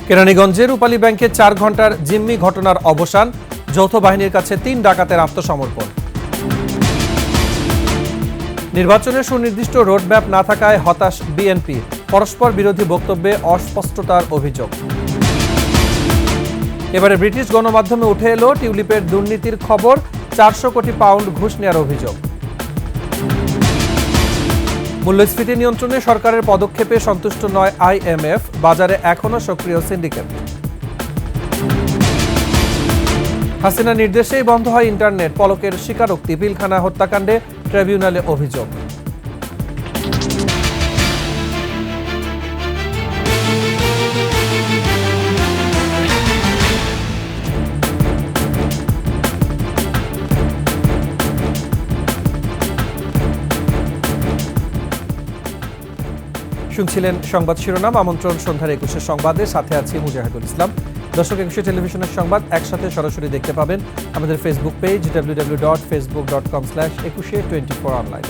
কেরানীগঞ্জের রূপালী ব্যাংকে 4 ঘন্টার জিম্মি ঘটনার অবসান, যৌথ বাহিনীর কাছে 3 ডাকাতের আত্মসমর্পণ। নির্বাচনের সুনির্দিষ্ট রোডম্যাপ না থাকায় হতাশ বিএনপি, পরস্পর বিরোধী বক্তব্যে অস্পষ্টতার অভিযোগ। এবারে ব্রিটিশ গণমাধ্যমে উঠে এলো টিউলিপের দুর্নীতির খবর, 400 কোটি পাউন্ড ঘুষ নেওয়ার অভিযোগ। মূল্যস্ফীতি নিয়ন্ত্রণে সরকারের পদক্ষেপে সন্তুষ্ট নয় আইএমএফ, বাজারে এখনো সক্রিয় সিন্ডিকেট। হাসিনা নির্দেশেই বন্ধ হয় ইন্টারনেট, পলকের স্বীকারোক্তি, পিলখানা হত্যাকাণ্ডে ট্রাইব্যুনালে অভিযোগ। শুনছিলেন সংবাদ শিরোনাম। আমন্ত্রণ সন্ধ্যার 21 সংবাদে, সাথে আছি মুজাহিদুল ইসলাম। দর্শক, 21 টেলিভিশনের সংবাদ একসাথে সরাসরি দেখতে পাবেন আমাদের ফেসবুক পেজ www.facebook.com/2124 অনলাইন।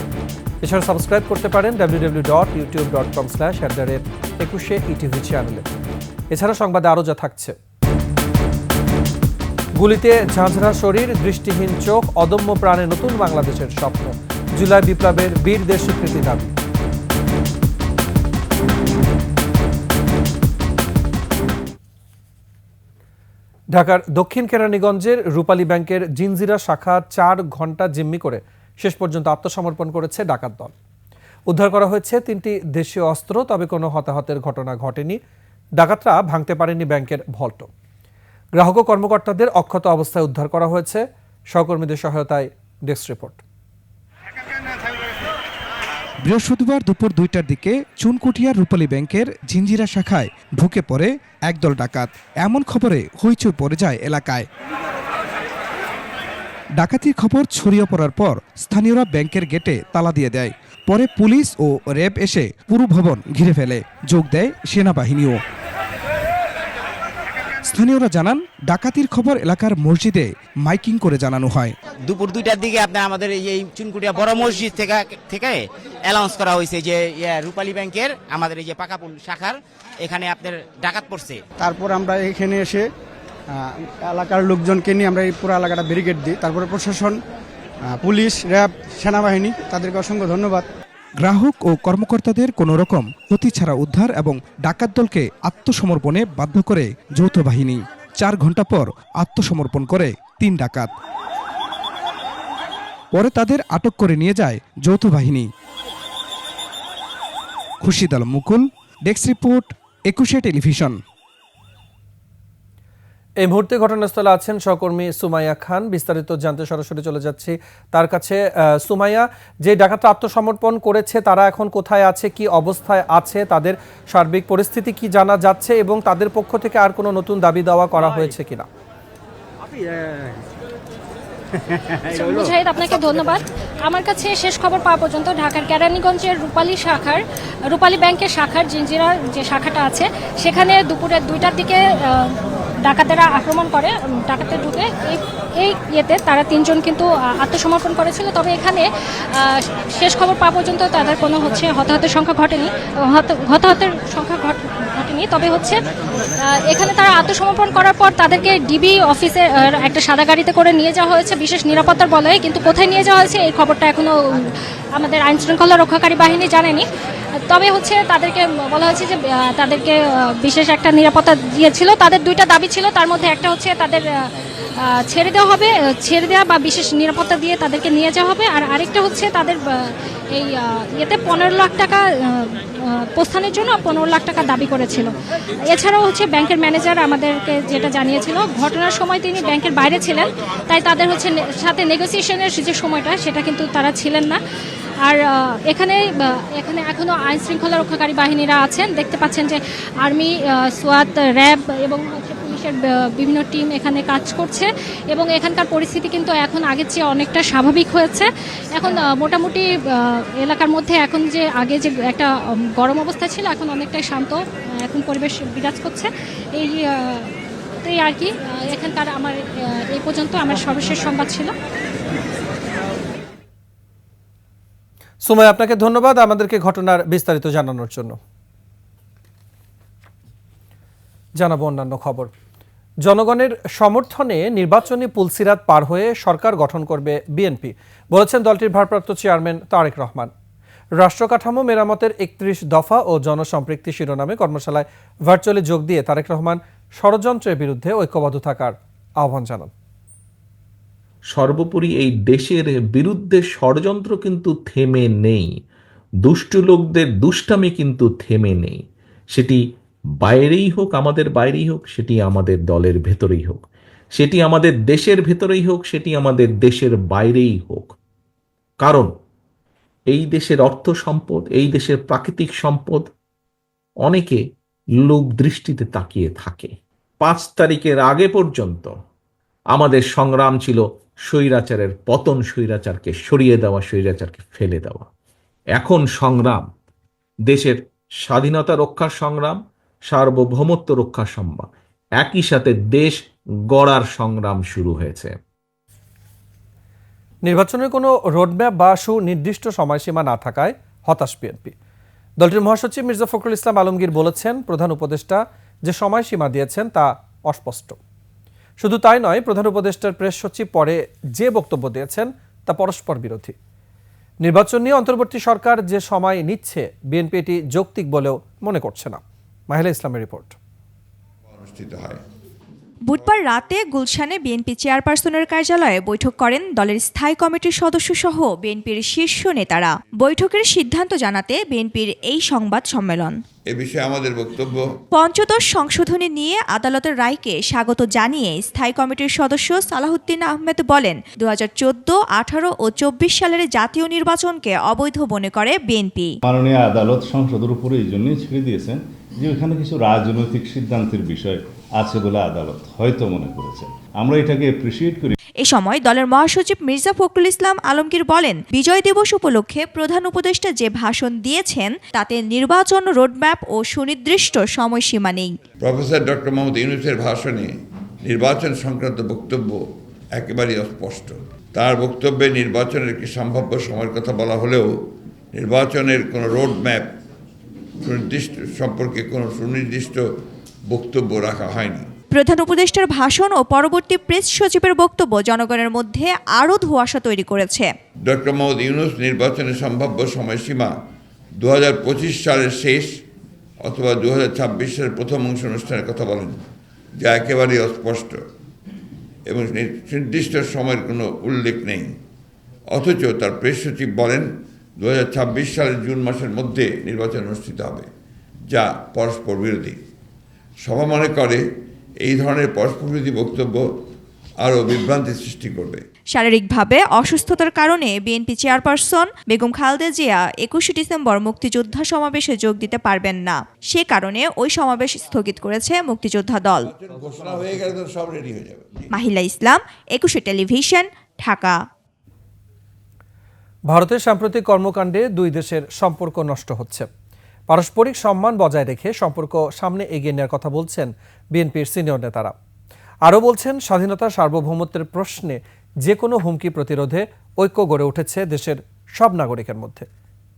এছাড়া সাবস্ক্রাইব করতে পারেন www.youtube.com/@21etv চ্যানেলে। এছাড়া সংবাদে আরও যা থাকছে: গুলিতে ঝাঁঝরা শরীর, দৃষ্টিহীন চোখ, অদম্য প্রাণে নতুন বাংলাদেশের স্বপ্ন, জুলাই বিপ্লবের বীরদের স্বীকৃতি দাবি। ঢাকার দক্ষিণ কেরানীগঞ্জের রূপালী ব্যাংকের জিনজিরা শাখা 4 ঘন্টা জিম্মি করে শেষ পর্যন্ত আত্মসমর্পণ করেছে ডাকাত দল। উদ্ধার করা হয়েছে 3টি দেশীয় অস্ত্র, তবে কোনো হতাহতের ঘটনা ঘটেনি। ডাকাতরা ভাঙতে পারেনি ব্যাংকের ভল্টও। গ্রাহক ও কর্মকর্তাদের অক্ষত অবস্থায় উদ্ধার করা হয়েছে, সহকর্মীদের সহায়তায়। Desk report. বৃহস্পতিবার দুপুর 2টার দিকে চুনকুটিয়ার রূপালী ব্যাংকের জিঞ্জিরা শাখায় ঢুকে পড়ে একদল ডাকাত। এমন খবরে হইচই পড়ে যায় এলাকায়। ডাকাতির খবর ছড়িয়ে পড়ার পর স্থানীয়রা ব্যাংকের গেটে তালা দিয়ে দেয়। পরে পুলিশ ও র্যাব এসে পুরো ভবন ঘিরে ফেলে, যোগ দেয় সেনাবাহিনীও। স্থানীয়রা জানান, ডাকাতির খবর এলাকার মসজিদে মাইকিং করে জানানো হয়। দুপুর 2টার দিকে আপনার আমাদের এই চুনকুটিয়া বড় মসজিদ থেকে অ্যানাউন্স করা হয়েছে যে রূপালী ব্যাংকের আমাদের এই যে পাকাপুল শাখার এখানে আপনার ডাকাত পড়ছে। তারপর আমরা এখানে এসে এলাকার লোকজনকে নিয়ে আমরা এই পুরো এলাকাটা ব্যারিকেড দিই। তারপরে প্রশাসন, পুলিশ, র্যাব, সেনাবাহিনী, তাদেরকে অসংখ্য ধন্যবাদ। গ্রাহক ও কর্মকর্তাদের কোনো রকম ক্ষতি ছাড়া উদ্ধার এবং ডাকাত দলকে আত্মসমর্পণে বাধ্য করে যৌথ বাহিনী। 4 ঘন্টা পর আত্মসমর্পণ করে 3 ডাকাত। পরে তাদের আটক করে নিয়ে যায় যৌথ বাহিনী। খুরশিদ আলম মুকুল, ডেস্ক রিপোর্ট, 21 টেলিভিশন। এই মুহূর্তে ঘটনাস্থলে আছেন সহকর্মী সুমাইয়া খান। বিস্তারিত জানতে সরাসরি চলে যাচ্ছি তার কাছে। সুমাইয়া, যে ডাকাতরা আত্মসমর্পণ করেছে তারা এখন কোথায় আছে, কি অবস্থায় আছে, তাদের সার্বিক পরিস্থিতি কি জানা যাচ্ছে এবং তাদের পক্ষ থেকে আর কোনো নতুন দাবি দাওয়া করা হয়েছে কিনা? মুজাহিদ, আপনাকে ধন্যবাদ। আমার কাছে শেষ খবর পাওয়া পর্যন্ত ঢাকার কেরানীগঞ্জের রূপালী ব্যাংকের শাখার জিঞ্জিরা যে শাখাটা আছে সেখানে দুপুরে 2টার দিকে ডাকাতেরা আক্রমণ করে। ডাকাতে ঢুকে এই ইয়েতে তারা 3 জন কিন্তু আত্মসমর্পণ করেছিল। তবে এখানে শেষ খবর পাওয়া পর্যন্ত তাদের কোনো হতাহতের সংখ্যা ঘটেনি। তবে এখানে তারা আত্মসমর্পণ করার পর তাদেরকে ডিবি অফিসে একটা সাদা গাড়িতে করে নিয়ে যাওয়া হয়েছে বিশেষ নিরাপত্তার বলয়ে। কিন্তু কোথায় নিয়ে যাওয়া হয়েছে এই খবরটা এখনো আমাদের আইন শৃঙ্খলা রক্ষাকারী বাহিনী জানেনি। তবে তাদেরকে বলা হয়েছে যে তাদেরকে বিশেষ একটা নিরাপত্তা দিয়েছিল। তাদের 2টা দাবি ছিল, তার মধ্যে একটা হচ্ছে তাদের ছেড়ে দেওয়া বা বিশেষ নিরাপত্তা দিয়ে তাদেরকে নিয়ে যাওয়া হবে। আর আরেকটা হচ্ছে তাদের এই ইয়েতে 15 লাখ টাকা প্রস্থানের জন্য 15 লাখ টাকা দাবি করেছিল। এছাড়াও ব্যাংকের ম্যানেজার আমাদেরকে যেটা জানিয়েছিল, ঘটনার সময় তিনি ব্যাংকের বাইরে ছিলেন, তাই তাদের সাথে নেগোসিয়েশনের যে সময়টা সেটা কিন্তু তারা ছিলেন না। আর এখানে এখনো আইন শৃঙ্খলা রক্ষাকারী বাহিনীরা আছেন। দেখতে পাচ্ছেন যে আর্মি, সোয়াত, র্যাব এবং পুলিশের বিভিন্ন টিম এখানে কাজ করছে এবং এখানকার পরিস্থিতি কিন্তু এখন আগের চেয়ে অনেকটা স্বাভাবিক হয়েছে। এখন মোটামুটি এলাকার মধ্যে এখন যে আগে যে একটা গরম অবস্থা ছিল এখন অনেকটাই শান্ত এখন পরিবেশ বিরাজ করছে। এই আর কি এখানকার আমার এই পর্যন্ত আমার সর্বশেষ সংবাদ ছিল। সুমাইয়া, আপনাকে ধন্যবাদ আমাদেরকে ঘটনার বিস্তারিত জানানোর জন্য। জানাবো অন্যান্য খবর। জনগণের সমর্থনে নির্বাচনী পুলসিরাত পার হয়ে সরকার গঠন করবে বিএনপি, বলেছেন দলটির ভারপ্রাপ্ত চেয়ারম্যান তারেক রহমান। রাষ্ট্র কাঠামো মেরামতের ৩১ দফা ও জনসম্পৃক্তি শিরোনামে কর্মশালায় ভার্চুয়ালি যোগ দিয়ে তারেক রহমান ষড়যন্ত্রের বিরুদ্ধে ঐক্যবদ্ধ থাকার আহ্বান জানান। সর্বোপরি এই দেশের বিরুদ্ধে ষড়যন্ত্র কিন্তু থেমে নেই, দুষ্ট লোকদের দুষ্টামি কিন্তু থেমে নেই। সেটি বাইরেই হোক, আমাদের বাইরেই হোক, সেটি আমাদের দলের ভেতরেই হোক, সেটি আমাদের দেশের ভেতরেই হোক, সেটি আমাদের দেশের বাইরেই হোক। কারণ এই দেশের অর্থ সম্পদ, এই দেশের প্রাকৃতিক সম্পদ অনেকে লোক দৃষ্টিতে তাকিয়ে থাকে। 5 তারিখের আগে পর্যন্ত আমাদের সংগ্রাম ছিল স্বৈরাচারের পতন, স্বৈরাচারকে সরিয়ে দেওয়া, স্বৈরাচারকে ফেলে দেওয়া। এখন সংগ্রাম দেশের স্বাধীনতা রক্ষার সংগ্রাম, সার্বভৌমত্ব রক্ষার সংগ্রাম, একই সাথে দেশ গড়ার সংগ্রাম শুরু হয়েছে। নির্বাচনের কোনো রোডম্যাপ বা সুনির্দিষ্ট সময়সীমা না থাকায় হতাশ বিএনপি। দলটির মহাসচিব মির্জা ফখরুল ইসলাম আলমগীর বলেছেন, প্রধান উপদেষ্টা যে সময়সীমা দিয়েছেন তা অস্পষ্ট। শুধু তাই নয়, প্রধান উপদেষ্টার প্রেস সচিব পরে যে বক্তব্য দিয়েছেন তা পরস্পর বিরোধী। নির্বাচন নিয়ে অন্তর্বর্তী সরকার যে সময় নিচ্ছে, বিএনপি এটি যৌক্তিক বলেও মনে করছে না। মাহিলা ইসলামের রিপোর্ট। অনুষ্ঠিত হয়। বুধবার রাতে গুলশানে বিএনপি চেয়ারপারসনের কার্যালয়ে বৈঠক করেন দলের স্থায়ী কমিটির সদস্যসহ বিএনপির শীর্ষ নেতারা। বৈঠকের সিদ্ধান্ত জানাতে বিএনপির এই সংবাদ সম্মেলন। এ বিষয়ে আমাদের বক্তব্য, পঞ্চদশ সংশোধনী নিয়ে আদালতের রায়কে স্বাগত জানিয়ে স্থায়ী কমিটির সদস্য সালাহউদ্দিন আহমেদ বলেন, 2014, 18 ও 24 সালের জাতীয় নির্বাচনকে অবৈধ মনে করে বিএনপি। মাননীয় আদালত সংসদের উপরে এই জন্যই ছেড়ে দিয়েছেন যে ওখানে কিছু রাজনৈতিক সিদ্ধান্তের বিষয় আছে বলে আদালত হয়তো মনে করেছে। আমরা এটাকে অ্যাপ্রিসিয়েট করি। এ সময় দলের মহাসচিব মির্জা ফখরুল ইসলাম আলমগীর বলেন, বিজয় দিবস উপলক্ষে প্রধান উপদেষ্টা যে ভাষণ দিয়েছেন তাতে নির্বাচন রোডম্যাপ ও সুনির্দিষ্ট সময়সীমা নেই। প্রফেসর ডক্টর মোহাম্মদ ইউনূসের ভাষণে নির্বাচন সংক্রান্ত বক্তব্য একেবারেই অস্পষ্ট। তার বক্তব্যে নির্বাচনের একটি সম্ভাব্য সময়ের কথা বলা হলেও নির্বাচনের কোনো রোডম্যাপ সুনির্দিষ্ট সম্পর্কে কোনো সুনির্দিষ্ট বক্তব্য রাখা হয়নি। প্রধান উপদেষ্টার ভাষণ ও পরবর্তী প্রেস সচিবের বক্তব্য জনগণের মধ্যে আরও ধোঁয়াশা তৈরি করেছে। ডক্টর মোহাম্মদ ইউনূস নির্বাচনের সম্ভাব্য সময়সীমা 2025 সালের শেষ অথবা 2026 সালের প্রথম অংশ অনুষ্ঠানের কথা বলেন, যা একেবারেই অস্পষ্ট এবং নির্দিষ্ট সময়ের কোনো উল্লেখ নেই। অথচ তার প্রেস সচিব বলেন 2026 সালের জুন মাসের মধ্যে নির্বাচন অনুষ্ঠিত হবে, যা পরস্পর বিরোধী। সভা মনে করে এই ধরনের পরস্পর বিরোধী বক্তব্য আরও বিভ্রান্তি সৃষ্টি করবে। শারীরিকভাবে অসুস্থতার কারণে BNP chairperson Begum Khaleda Zia 21 December মুক্তিযোদ্ধা সমাবেশে যোগ দিতে পারবেন না। সে কারণে ওই সমাবেশ স্থগিত করেছে মুক্তিযোদ্ধা দল। ঘোষণা হয়ে গেলে তো সব রেডি হয়ে যাবে। মাহিলা ইসলাম, 21 টেলিভিশন, ঢাকা। ভারতের সাম্প্রতিক কর্মকাণ্ডে দুই দেশের সম্পর্ক নষ্ট হচ্ছে। পারস্পরিক সম্মান বজায় রেখে সম্পর্ক সামনে এগিয়ে নেওয়ার কথা বলছেন বিএনপির সিনিয়র নেতারা। আরও বলছেন, স্বাধীনতা সার্বভৌমত্বের প্রশ্নে যে কোনো হুমকি প্রতিরোধে ঐক্য গড়ে উঠেছে দেশের সব নাগরিকের মধ্যে।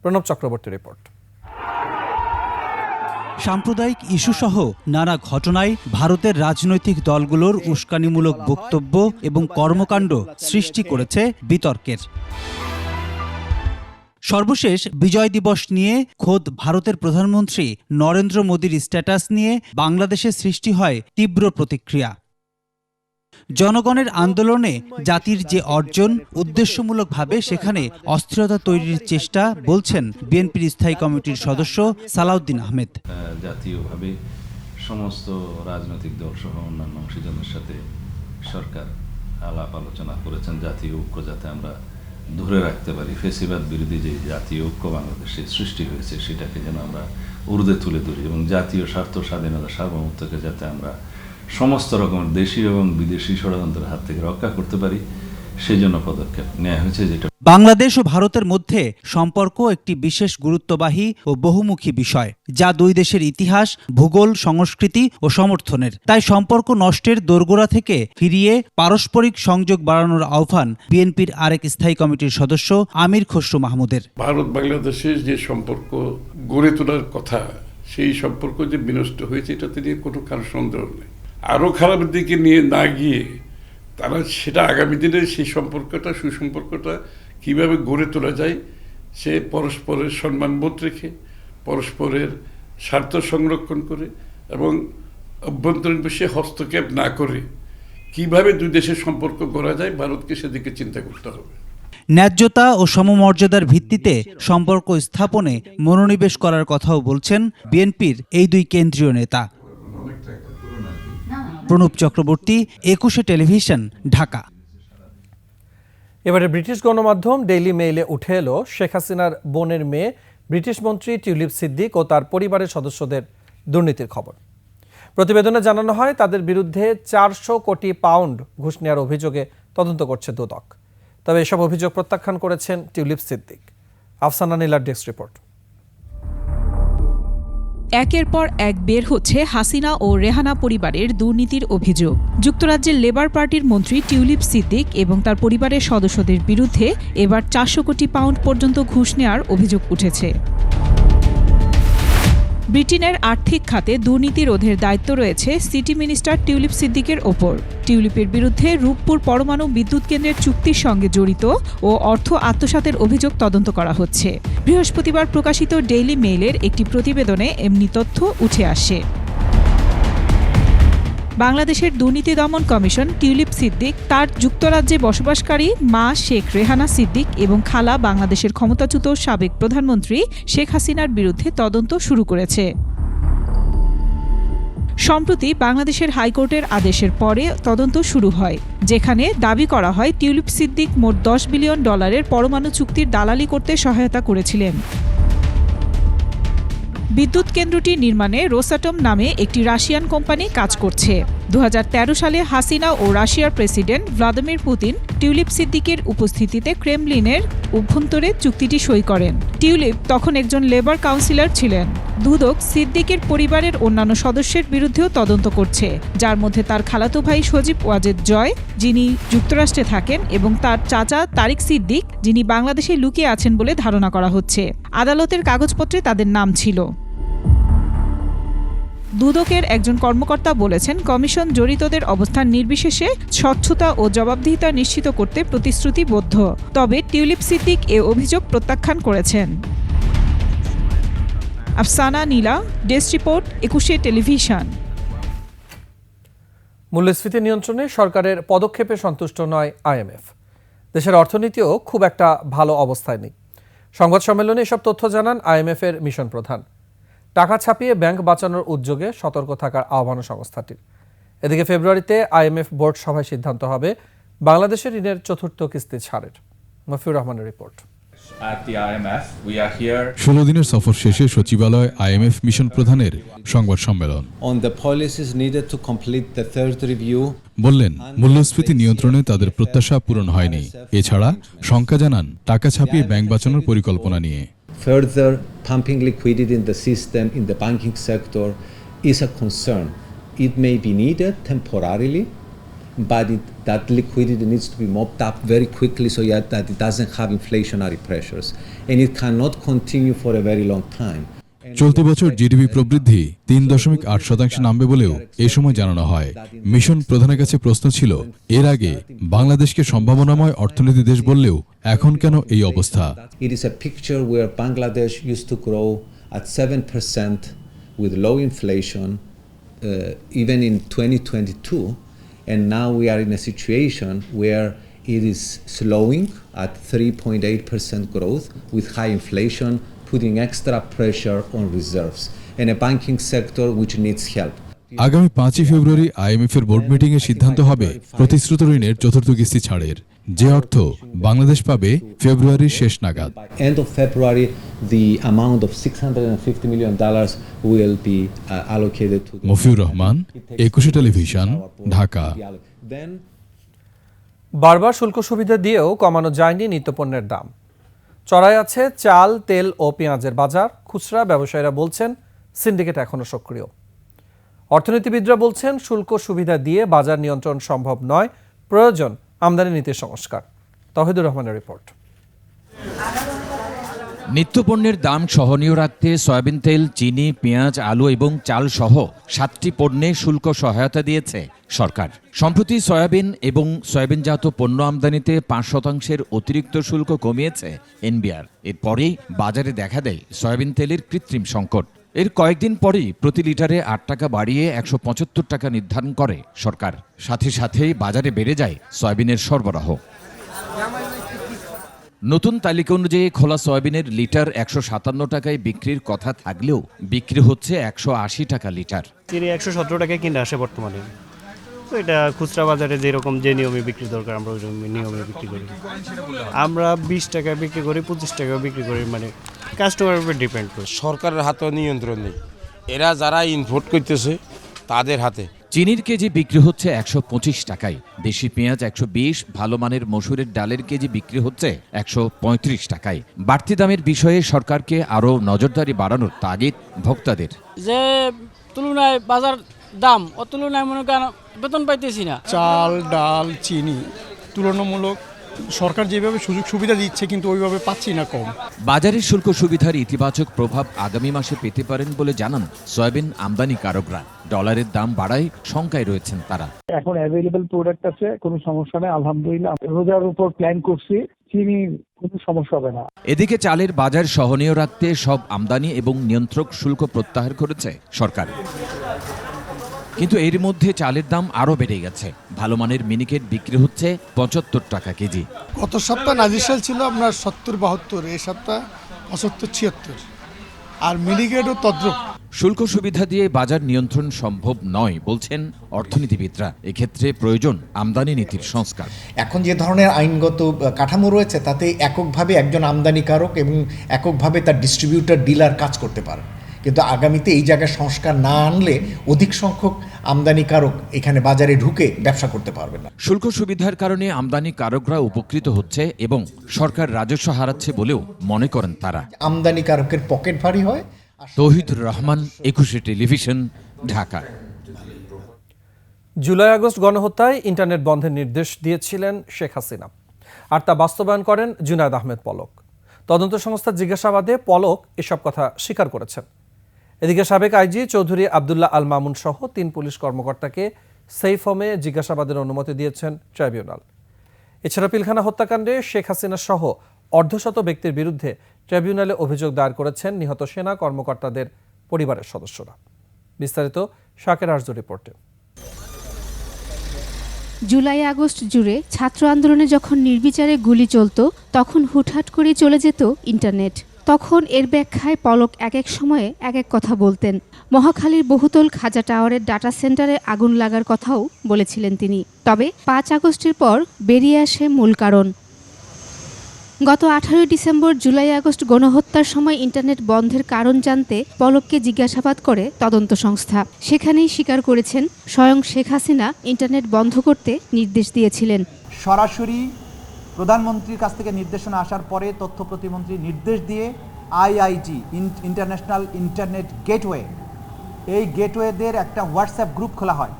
প্রণব চক্রবর্তী রিপোর্ট। সাম্প্রদায়িক ইস্যুসহ নানা ঘটনায় ভারতের রাজনৈতিক দলগুলোর উস্কানিমূলক বক্তব্য এবং কর্মকাণ্ড সৃষ্টি করেছে বিতর্কের। সর্বশেষ বিজয় দিবস নিয়ে খোদ ভারতের প্রধানমন্ত্রী নরেন্দ্র মোদীর স্ট্যাটাস নিয়ে বাংলাদেশে সৃষ্টি হয় তীব্র প্রতিক্রিয়া। জনগণের আন্দোলনে জাতির যে অর্জন, উদ্দেশ্যমূলকভাবে সেখানে অস্থিরতা তৈরির চেষ্টা, বলছেন বিএনপির স্থায়ী কমিটির সদস্য সালাউদ্দিন আহমেদ। জাতীয়ভাবে সমস্ত রাজনৈতিক দল সহ অন্যান্য অংশীজনের সাথে সরকার আলাপ আলোচনা করেছেন জাতীয় ঐক্য যাতে আমরা ধরে রাখতে পারি। ফেসিবাদ বিরোধী যে জাতীয় ঐক্য বাংলাদেশে সৃষ্টি হয়েছে সেটাকে যেন আমরা ঊর্ধ্বে তুলে ধরি এবং জাতীয় স্বার্থ, স্বাধীনতা, সার্বভৌমত্বকে যাতে আমরা সমস্ত রকমের দেশীয় এবং বিদেশি ষড়যন্ত্রের হাত থেকে রক্ষা করতে পারি, সেই জন্য পদক্ষেপ নেওয়া হয়েছে। যেটা বাংলাদেশ ও ভারতের মধ্যে সম্পর্ক একটি বিশেষ গুরুত্ববাহী ও বহুমুখী বিষয়, যা দুই দেশের ইতিহাস, ভূগোল, সংস্কৃতি ও সমর্থনের। তাই সম্পর্ক নষ্টের দোরগোড়া থেকে ফিরিয়ে পারস্পরিক সংযোগ বাড়ানোর আহ্বান বিএনপির আরেক স্থায়ী কমিটির সদস্য আমির খসরু মাহমুদের। ভারত বাংলাদেশের যে সম্পর্ক গড়ে তোলার কথা, সেই সম্পর্ক যে বিনষ্ট হয়েছে এটাতে নিয়ে কোনো কারো সন্দেহ নেই। আরও খারাপের দিকে নিয়ে না গিয়ে তারা সেটা আগামী দিনে সেই সম্পর্কটা সুসম্পর্কটা কিভাবে গড়ে তোলা যায় সে পরস্পরের সম্মানবোধ রেখে পরস্পরের স্বার্থ সংরক্ষণ করে এবং অভ্যন্তরীণ বিষয়ে হস্তক্ষেপ না করে কিভাবে দুই দেশের সম্পর্ক গড়া যায় ভারতকে সেদিকে চিন্তা করতে হবে। ন্যায্যতা ও সমমর্যাদার ভিত্তিতে সম্পর্ক স্থাপনে মনোনিবেশ করার কথাও বলছেন বিএনপির এই দুই কেন্দ্রীয় নেতা। প্রণব চক্রবর্তী, 21 টেলিভিশন, ঢাকা। এবারে ব্রিটিশ গণমাধ্যম ডেইলি মেইলে উঠে এলো শেখ হাসিনার বোনের মেয়ে ব্রিটিশ মন্ত্রী টিউলিপ সিদ্দিক ও তার পরিবারের সদস্যদের দুর্নীতির খবর। প্রতিবেদনে জানানো হয় তাদের বিরুদ্ধে 400 কোটি পাউন্ড ঘুষ নেওয়ার অভিযোগে তদন্ত করছে দুদক। তবে এসব অভিযোগ প্রত্যাখ্যান করেছেন টিউলিপ সিদ্দিক। আফসানা নীলার ডেস্ক রিপোর্ট। একের পর এক বের হচ্ছে হাসিনা ও রেহানা পরিবারের দুর্নীতির অভিযোগ। যুক্তরাজ্যের লেবার পার্টির মন্ত্রী টিউলিপ সিদ্দিক এবং তার পরিবারের সদস্যদের বিরুদ্ধে এবার 400 কোটি পাউন্ড পর্যন্ত ঘুষ নেওয়ার অভিযোগ উঠেছে। ব্রিটেনের আর্থিক খাতে দুর্নীতি রোধের দায়িত্ব রয়েছে সিটি মিনিস্টার টিউলিপ সিদ্দিকের ওপর। টিউলিপের বিরুদ্ধে রূপপুর পরমাণু বিদ্যুৎ কেন্দ্রের চুক্তির সঙ্গে জড়িত ও অর্থ আত্মসাতের অভিযোগ তদন্ত করা হচ্ছে। বৃহস্পতিবার প্রকাশিত ডেইলি মেইলের একটি প্রতিবেদনে এমনি তথ্য উঠে আসে। বাংলাদেশের দুর্নীতি দমন কমিশন টিউলিপ সিদ্দিক, তার যুক্তরাজ্যে বসবাসকারী মা শেখ রেহানা সিদ্দিক এবং খালা বাংলাদেশের ক্ষমতাচ্যুত সাবেক প্রধানমন্ত্রী শেখ হাসিনার বিরুদ্ধে তদন্ত শুরু করেছে। সম্প্রতি বাংলাদেশের হাইকোর্টের আদেশের পরে তদন্ত শুরু হয়, যেখানে দাবি করা হয় টিউলিপ সিদ্দিক মোট $10 বিলিয়ন পরমাণু চুক্তির দালালি করতে সহায়তা করেছিলেন। বিদ্যুৎ কেন্দ্রটি নির্মাণে রোসাটম নামে একটি রাশিয়ান কোম্পানি কাজ করছে। 2013 সালে হাসিনা ও রাশিয়ার প্রেসিডেন্ট ভ্লাদিমির পুতিন টিউলিপ সিদ্দিকের উপস্থিতিতে ক্রেমলিনের অভ্যন্তরে চুক্তিটি সই করেন। টিউলিপ তখন একজন লেবার কাউন্সিলর ছিলেন। দুদক সিদ্দিকের পরিবারের অন্যান্য সদস্যের বিরুদ্ধেও তদন্ত করছে, যার মধ্যে তার খালাতো ভাই সজীব ওয়াজেদ জয়, যিনি যুক্তরাষ্ট্রে থাকেন, এবং তার চাচা তারিক সিদ্দিক, যিনি বাংলাদেশে লুকিয়ে আছেন বলে ধারণা করা হচ্ছে। আদালতের কাগজপত্রে তাদের নাম ছিল। দুদকের একজন কর্মকর্তা বলেছেন, কমিশন জড়িতদের অবস্থান নির্বিশেষে স্বচ্ছতা ও জবাবদিহিতা নিশ্চিত করতে প্রতিশ্রুতিবদ্ধ। তবে টিউলিপ সিদ্দিক এ অভিযোগ প্রত্যাখ্যান করেছেন। আফসানা নীলা, ডেস্ক রিপোর্ট, 21 টেলিভিশন। মূল্যস্ফীতি নিয়ন্ত্রণে সরকারের পদক্ষেপে সন্তুষ্ট নয় আইএমএফ। দেশের অর্থনীতিও খুব একটা ভালো অবস্থায় নেই। সংবাদ সম্মেলনে এসব তথ্য জানান আইএমএফ-এর মিশন প্রধান। টাকা ছাপিয়ে ব্যাংক বাঁচানোর উদ্যোগে সতর্ক থাকার আহ্বান সংস্থাটির। এদিকে ফেব্রুয়ারিতে আইএমএফ বোর্ড সভায় সিদ্ধান্ত হবে বাংলাদেশের ঋণের চতুর্থ কিস্তি ছাড়ের। মফিউর রহমানের রিপোর্ট। 16 দিনের সফর শেষে সচিবালয় আইএমএফ মিশন প্রধানের সংবাদ সম্মেলন। বললেন, মূল্যস্ফীতি নিয়ন্ত্রণে তাদের প্রত্যাশা পূরণ হয়নি। এছাড়া শঙ্কা জানান টাকা ছাপিয়ে ব্যাংক বাঁচানোর পরিকল্পনা নিয়ে। Further pumping liquidity in the system, in the banking sector, is a concern. It may be needed temporarily, but that liquidity needs to be mopped up very quickly so that it doesn't have inflationary pressures. And it cannot continue for a very long time. চলতি বছর GDP প্রবৃদ্ধি 3.8% নামবে বলেও এ সময় জানানো হয়। Mission প্রধানের কাছে প্রশ্ন ছিল, এর আগে বাংলাদেশকে সম্ভাবনাময় অর্থনীতি দেশ বললেও এখন কেন এই অবস্থা? It is a picture where Bangladesh used to grow at 7% with low inflation even in 2022, and now we are in a situation where it is slowing at 3.8% growth with high inflation, putting extra pressure on reserves and a banking sector which needs help. আগামী 5 ফেব্রুয়ারি আইএমএফ-এর board মিটিংয়ে সিদ্ধান্ত হবে প্রতিশ্রুত ঋণের চতুর্থ কিস্তি ছাড়ের, যে অর্থ বাংলাদেশ পাবে ফেব্রুয়ারির শেষ নাগাদ। End of February, the amount of $650 million will be allocated to. Mofiur Rahman, 21 television, Dhaka. বারবার শুল্ক সুবিধা দিয়েও কমানো যায়নি নিত্যপণ্যের দাম। চড়াই আছে চাল, তেল ও পেঁয়াজের বাজার। খুচরা ব্যবসায়ীরা বলছেন সিন্ডিকেট এখনো সক্রিয়। অর্থনীতিবিদরা বলছেন শুল্ক সুবিধা দিয়ে বাজার নিয়ন্ত্রণ সম্ভব নয়, প্রয়োজন আমদানি নীতির সংস্কার। তৌহিদুর রহমানের রিপোর্ট। নিত্যপণ্যের দাম সহনীয় রাখতে সয়াবিন তেল, চিনি, পেঁয়াজ, আলু এবং চাল সহ 7টি পণ্যে শুল্ক সহায়তা দিয়েছে সরকার। সম্প্রতি সয়াবিন এবং সয়াবিনজাত পণ্য আমদানিতে 5% অতিরিক্ত শুল্ক কমিয়েছে এনবিআর। এরপরেই বাজারে দেখা দেয় সয়াবিন তেলের কৃত্রিম সংকট। এর কয়েকদিন পরেই প্রতি লিটারে 8 টাকা বাড়িয়ে 175 টাকা নির্ধারণ করে সরকার। সাথে সাথেই বাজারে বেড়ে যায় সয়াবিনের সরবরাহ। নতুন তালিকা অনুযায়ী খোলা সয়াবিনের লিটার 157 টাকায় বিক্রির কথা থাকলেও বিক্রি হচ্ছে 180 টাকা লিটার। 117 টাকায় কিনে আসে বর্তমানে। তো এটা খুচরা বাজারে যেরকম যে নিয়মে বিক্রি দরকার আমরা ওই নিয়মে বিক্রি করি। আমরা 20 টাকায় বিক্রি করি, 25 টাকায় বিক্রি করি, মানে কাস্টমারের উপর ডিপেন্ড করে। সরকারের হাতে নিয়ন্ত্রণ নেই, এরা যারা ইম্পোর্ট করতেছে তাদের হাতে। চিনির কেজি বিক্রি হচ্ছে 125 টাকায়, দেশি পেঁয়াজ 120, ভালো মানের মসুরের ডালের কেজি বিক্রি হচ্ছে 135 টাকায়। বাড়তি দামের বিষয়ে সরকারকে আরও নজরদারি বাড়ানোর তাগিদ ভোক্তাদের। যে তুলনায় বাজার দাম ও তুলনায় মনে করেন বেতন পাইতেছি না। চাল, ডাল, চিনি তুলনামূলক সরকার যেভাবে সুযোগ সুবিধা দিচ্ছে কিন্তু ওইভাবে পাচ্ছি না, কম। বাজারের শুল্ক সুবিধার ইতিবাচক প্রভাব আগামী মাসে পেতে পারেন বলে জানান সয়াবিন আমদানিকারকরা। ডলারের দাম বাড়ায় শঙ্কায় রয়েছেন তারা। এখন অ্যাভেলেবল প্রোডাক্ট আছে, কোনো সমস্যা নেই আলহামদুলিল্লাহ। রোজার উপর প্ল্যান করছি, চিনি কোনো সমস্যা হবে না। এদিকে চালের বাজার সহনীয় রাখতে সব আমদানি এবং নিয়ন্ত্রক শুল্ক প্রত্যাহার করেছে সরকার। কিন্তু এর মধ্যে চালের দাম আরও বেড়ে গেছে। ভালো মানের মিনিকেট বিক্রি হচ্ছে 75 টাকা কেজি। গত সপ্তাহ নাজিরশাল ছিল আপনার 70-72, এই সপ্তাহ 75-76, আর মিনিকেটও তদ্রুপ। শুল্ক সুবিধা দিয়ে বাজার নিয়ন্ত্রণ সম্ভব নয় বলছেন অর্থনীতিবিদরা। এক্ষেত্রে প্রয়োজন আমদানি নীতির সংস্কার। এখন যে ধরনের আইনগত কাঠামো রয়েছে তাতে এককভাবে একজন আমদানিকারক এবং এককভাবে তার ডিস্ট্রিবিউটর, ডিলার কাজ করতে পারে, কিন্তু আগামীতে এই জায়গায় সংস্কার না আনলে অধিক সংখ্যক আমদানিকারক এখানে বাজারে ঢুকে ব্যবসা করতে পারবে না। শুল্ক সুবিধার কারণে আমদানিকারকরা উপকৃত হচ্ছে এবং সরকার রাজস্ব হারাচ্ছে বলেও মনে করেন তারা। আমদানিকারকের পকেট ভারী হয়। Touhidur Rahman, 21 television, Dhaka. July August গণহত্যায় ইন্টারনেট বন্ধের নির্দেশ দিয়েছিলেন শেখ হাসিনা, আর তা বাস্তবায়ন করেন জুনায়েদ আহমেদ পলক। তদন্ত সংস্থার জিজ্ঞাসাবাদে পলক এসব কথা স্বীকার করেছেন। এদিকে সাবেক আইজি চৌধুরী আবদুল্লাহ আল মামুন সহ 3 পুলিশ কর্মকর্তাকে সেফ হোমে জিজ্ঞাসাবাদের অনুমতি দিয়েছেন ট্রাইব্যুনাল। এছাড়া পিলখানা হত্যাকাণ্ডে শেখ হাসিনা সহ অর্ধশত ব্যক্তির বিরুদ্ধে ট্রাইব্যুনালে অভিযোগ দায়ের করেছেন নিহত সেনা কর্মকর্তাদের পরিবারের সদস্যরা। বিস্তারিত শাকের আরজু রিপোর্টে। জুলাই আগস্ট জুড়ে ছাত্র আন্দোলনে যখন নির্বিচারে গুলি চলত, তখন হুটহাট করে চলে যেত ইন্টারনেট। তখন এর ব্যাখ্যায় পলক এক এক সময়ে এক এক কথা বলতেন। মহাখালীর বহুতল খাজা টাওয়ারের ডাটা সেন্টারে আগুন লাগার কথাও বলেছিলেন তিনি। তবে 5 আগস্টের পর বেরিয়ে আসে মূল কারণ। গত 18 ডিসেম্বর জুলাই আগস্ট গণহত্যার সময় ইন্টারনেট বন্ধের কারণ জানতে পলককে জিজ্ঞাসাবাদ করে তদন্ত সংস্থা। সেখানেই স্বীকার করেছেন স্বয়ং শেখ হাসিনা ইন্টারনেট বন্ধ করতে নির্দেশ দিয়েছিলেন। সরাসরি প্রধানমন্ত্রীর কাছ থেকে নির্দেশনা আসার পরে তথ্য প্রতিমন্ত্রী নির্দেশ দিয়ে আইআইজি, ইন্টারন্যাশনাল ইন্টারনেট গেটওয়ে, এই গেটওয়েদের একটা হোয়াটসঅ্যাপ গ্রুপ খোলা হয়।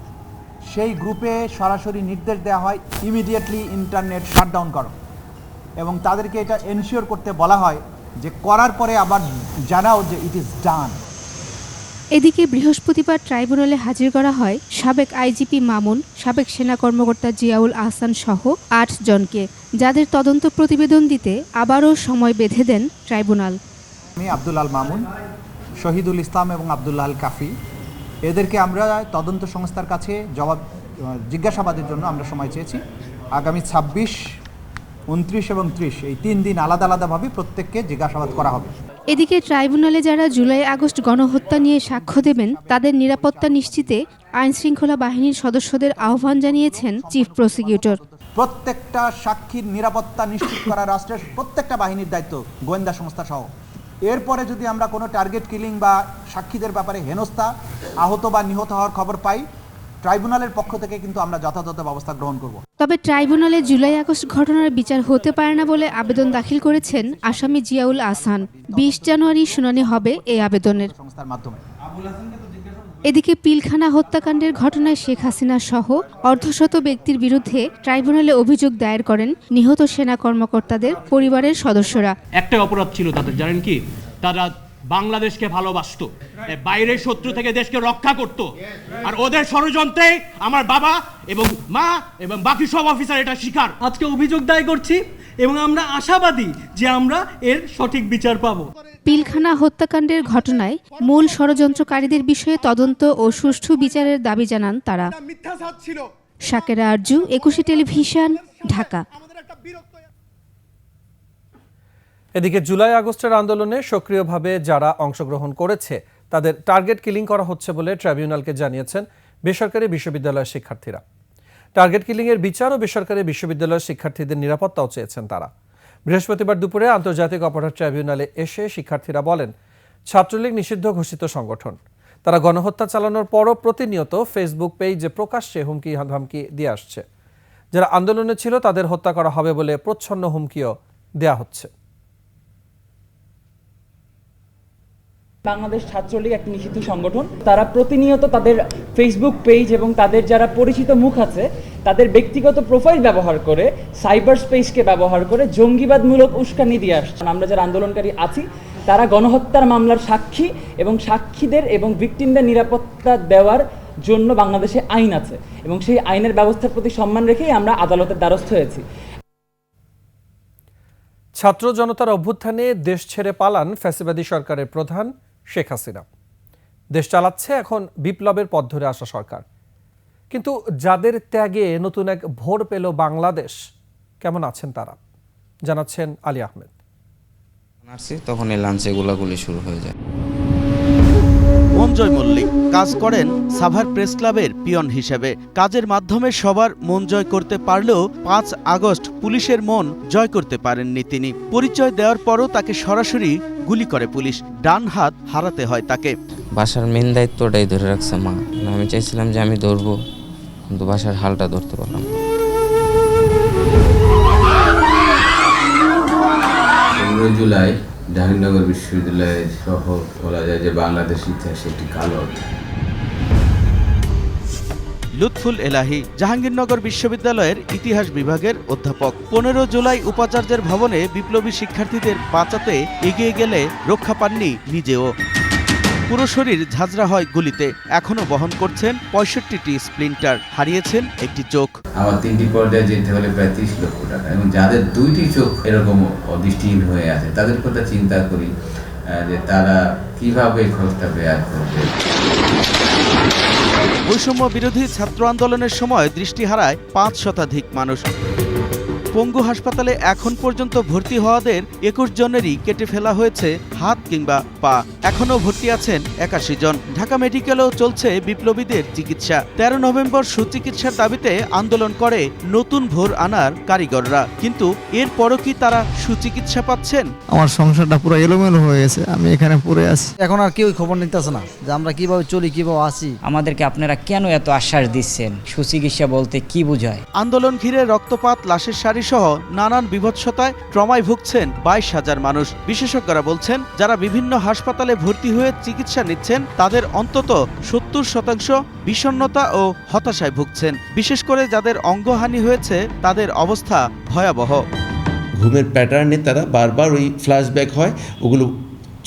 সেই গ্রুপে সরাসরি নির্দেশ দেওয়া হয় ইমিডিয়েটলি ইন্টারনেট শাটডাউন করো, এবং তাদেরকে এটা এনশিওর করতে বলা হয় যে করার পরে আবার জানাও যে ইট ইজ ডান। এদিকে বৃহস্পতিবার ট্রাইব্যুনালে হাজির করা হয় সাবেক আইজিপি মামুন, সাবেক সেনা কর্মকর্তা জিয়াউল আহসান সহ 8 জনকে, যাদের তদন্ত প্রতিবেদন দিতে আবারও সময় বেঁধে দেন ট্রাইব্যুনাল। আমি আব্দুল আল মামুন, শহীদুল ইসলাম এবং আব্দুল্লাহ আল কাফি, এদেরকে আমরা তদন্ত সংস্থার কাছে জিজ্ঞাসাবাদের জন্য আমরা সময় চেয়েছি। আগামী 26, 29 এবং 30 এই 3 দিন আলাদা আলাদাভাবে প্রত্যেককে জিজ্ঞাসাবাদ করা হবে। এদিকে ট্রাইব্যুনালে যারা জুলাই আগস্ট গণহত্যা নিয়ে সাক্ষ্য দেবেন তাদের নিরাপত্তা নিশ্চিতে আইনশৃঙ্খলা বাহিনীর সদস্যদের আহ্বান জানিয়েছেন চিফ প্রসিকিউটর। প্রত্যেকটা সাক্ষীর নিরাপত্তা নিশ্চিত করা রাষ্ট্রের প্রত্যেকটা বাহিনীর দায়িত্ব, গোয়েন্দা সংস্থা সহ। এরপরে যদি আমরা কোনো টার্গেট কিলিং বা সাক্ষীদের ব্যাপারে হেনস্থা, আহত বা নিহত হওয়ার খবর পাই, ট্রাইব্যুনালের পক্ষ থেকে কিন্তু আমরা যথাযথ ব্যবস্থা গ্রহণ করব। তবে ট্রাইব্যুনালে জুলাই আগস্ট ঘটনার বিচার হতে পারে না বলে আবেদন দাখিল করেছেন আসামি জিয়াউল আহসান। 20 জানুয়ারি শুনানি হবে এই আবেদনের। এদিকে পিলখানা হত্যাকাণ্ডের ঘটনায় শেখ হাসিনা সহ অর্ধশত ব্যক্তির বিরুদ্ধে ট্রাইব্যুনালে অভিযোগ দায়ের করেন নিহত সেনা কর্মকর্তাদের পরিবারের সদস্যরা। একটা অপরাধ ছিল তাদের, জানেন কি? তারা বাংলাদেশকে ভালোবাসতো, বাইরের শত্রু থেকে দেশকে রক্ষা করত। আর ওদের ষড়যন্ত্রে আমার বাবা এবং মা এবং বাকি সব অফিসার এটা স্বীকার। আজকে অভিযোগ দায়ের করছি এবং আমরা আশাবাদী যে আমরা এর সঠিক বিচার পাব। পিলখানা হত্যাকাণ্ডের ঘটনায় মূল ষড়যন্ত্রকারীদের বিষয়ে তদন্ত ও সুষ্ঠু বিচারের দাবি জানান তারা। শাকেরা আরজু, 21 টেলিভিশন, ঢাকা। এদিকে জুলাই আগস্টের আন্দোলনে সক্রিয়ভাবে যারা অংশগ্রহণ করেছে তাদের টার্গেট কিলিং করা হচ্ছে বলে ট্রাইব্যুনালকে জানিয়েছেন বেসরকারি বিশ্ববিদ্যালয়ের শিক্ষার্থীরা। টার্গেট কিলিংয়ের বিচার ও বেসরকারি বিশ্ববিদ্যালয়ের শিক্ষার্থীদের নিরাপত্তাও চেয়েছেন তারা। বৃহস্পতিবার দুপুরে আন্তর্জাতিক অপরাধ ট্রাইব্যুনালে এসে শিক্ষার্থীরা বলেন, ছাত্রলীগ নিষিদ্ধ ঘোষিত সংগঠন। তারা গণহত্যা চালানোর পরও প্রতিনিয়ত ফেসবুক পেজে প্রকাশ্যে হুমকি ধামকি দিয়ে আসছে। যারা আন্দোলনে ছিল তাদের হত্যা করা হবে বলে প্রচ্ছন্ন হুমকিও দেয়া হচ্ছে। বাংলাদেশ ছাত্রলীগ একটি নিষিদ্ধ সংগঠন। তারা প্রতিনিয়ত তাদের ফেসবুক পেজ এবং তাদের যারা পরিচিত মুখ আছে তাদের ব্যক্তিগত প্রোফাইল ব্যবহার করে, সাইবার স্পেসকে ব্যবহার করে জঙ্গিবাদমূলক উস্কানি দিয়ে আসছে। আমরা যারা আন্দোলনকারী আছি তারা গণহত্যার মামলার সাক্ষী এবং সাক্ষীদের এবং ভিকটিমদের নিরাপত্তা দেওয়ার জন্য বাংলাদেশে আইন আছে এবং সেই আইনের ব্যবস্থার প্রতি সম্মান রেখেই আমরা আদালতের দ্বারস্থ হয়েছি। ছাত্র জনতার অভ্যুত্থানে দেশ ছেড়ে পালান ফ্যাসিবাদী সরকারের প্রধান শেখ হাসিনা। দেশ চালাচ্ছে এখন বিপ্লবের পথ ধরে আসা সরকার। কিন্তু যাদের ত্যাগে নতুন এক ভোর পেল বাংলাদেশ, কেমন আছেন তারা? জানাচ্ছেন আলী আহমেদ। তখন এই লাঞ্চে গোলাগুলি শুরু হয়ে যায়। মঞ্জয় মল্লিক কাজ করেন সাভার প্রেস ক্লাবের পিয়ন হিসেবে। কাজের মাধ্যমে সবার মন জয় করতে পারলেও 5 আগস্ট পুলিশের মন জয় করতে পারেননি তিনি। পরিচয় দেওয়ার পরও তাকে সরাসরি গুলি করে পুলিশ। ডান হাত হারাতে হয় তাকে। বাসার মেন দায়িত্বটাই ধরে রাখছে মা। আমি চাইছিলাম যে আমি ধরবো, কিন্তু বাসার হালটা ধরতে পারলাম না। 15 জুলাই জাহাঙ্গীরনগর বিশ্ববিদ্যালয়ের সহ বলা যায় যে বাংলাদেশ ইতিহাসে একটি কালো অধ্যায়। লুৎফুল এলাহি জাহাঙ্গীরনগর বিশ্ববিদ্যালয়ের ইতিহাস বিভাগের অধ্যাপক। 15 জুলাই উপাচার্যের ভবনে বিপ্লবী শিক্ষার্থীদের বাঁচাতে এগিয়ে গেলে রক্ষা পাননি নিজেও। পুরো শরীর ঝাঁঝরা হয় গুলিতে। এখনো বহন করছেন 65টি স্প্লিন্টার, হারিয়েছেন একটি চোখ। আমার 3টি পর্যায়ে যেতে হলে প্রায় 30 লক্ষ টাকা, এবং যাদের 2টি চোখ এরকম দৃষ্টিহীন হয়ে আছে তাদের কথা চিন্তা করি যে তারা কিভাবে খরচটা বেয়ার করবে। বৈষম্য বিরোধী ছাত্র আন্দোলনের সময় দৃষ্টি হারায় 5 শতাধিক মানুষ। পঙ্গু হাসপাতালে এখন পর্যন্ত ভর্তি হওয়াদের 21 জনেরই কেটে ফেলা হয়েছে হাত কিংবা পা। এখনও ভর্তি আছেন 81 জন। ঢাকা মেডিকেলেও চলছে বিপ্লবীদের চিকিৎসা। 13 নভেম্বর সুচিকিৎসার দাবিতে আন্দোলন করে নতুন ভোর আনার কারিগররা। কিন্তু এরপরও কি তারা সুচিকিৎসা পাচ্ছেন? আমার সংসারটা পুরো এলোমেলো হয়ে গেছে, আমি এখানে পড়ে আছি। এখন আর কেউই খবর নিতেছে না যে আমরা কিভাবে চলি, কিভাবে আছি। আমাদেরকে আপনারা কেন এত আশ্বাস দিচ্ছেন? সুচিকিৎসা বলতে কি বোঝায়? আন্দোলন ঘিরে রক্তপাত, লাশের সারি সহ নানান বিভৎসতায় ট্রমায় ভুগছেন 22,000 মানুষ। বিশেষজ্ঞরা বলছেন যারা বিভিন্ন হাসপাতালে ভর্তি হয়ে চিকিৎসা নিচ্ছেন তাদের অন্তত 70% বিষণ্ণতা ও হতাশায় ভুগছেন। বিশেষ করে যাদের অঙ্গহানি হয়েছে তাদের অবস্থা ভয়াবহ। ঘুমের প্যাটার্নে তারা বারবার ওই ফ্ল্যাশব্যাক হয়, ওগুলো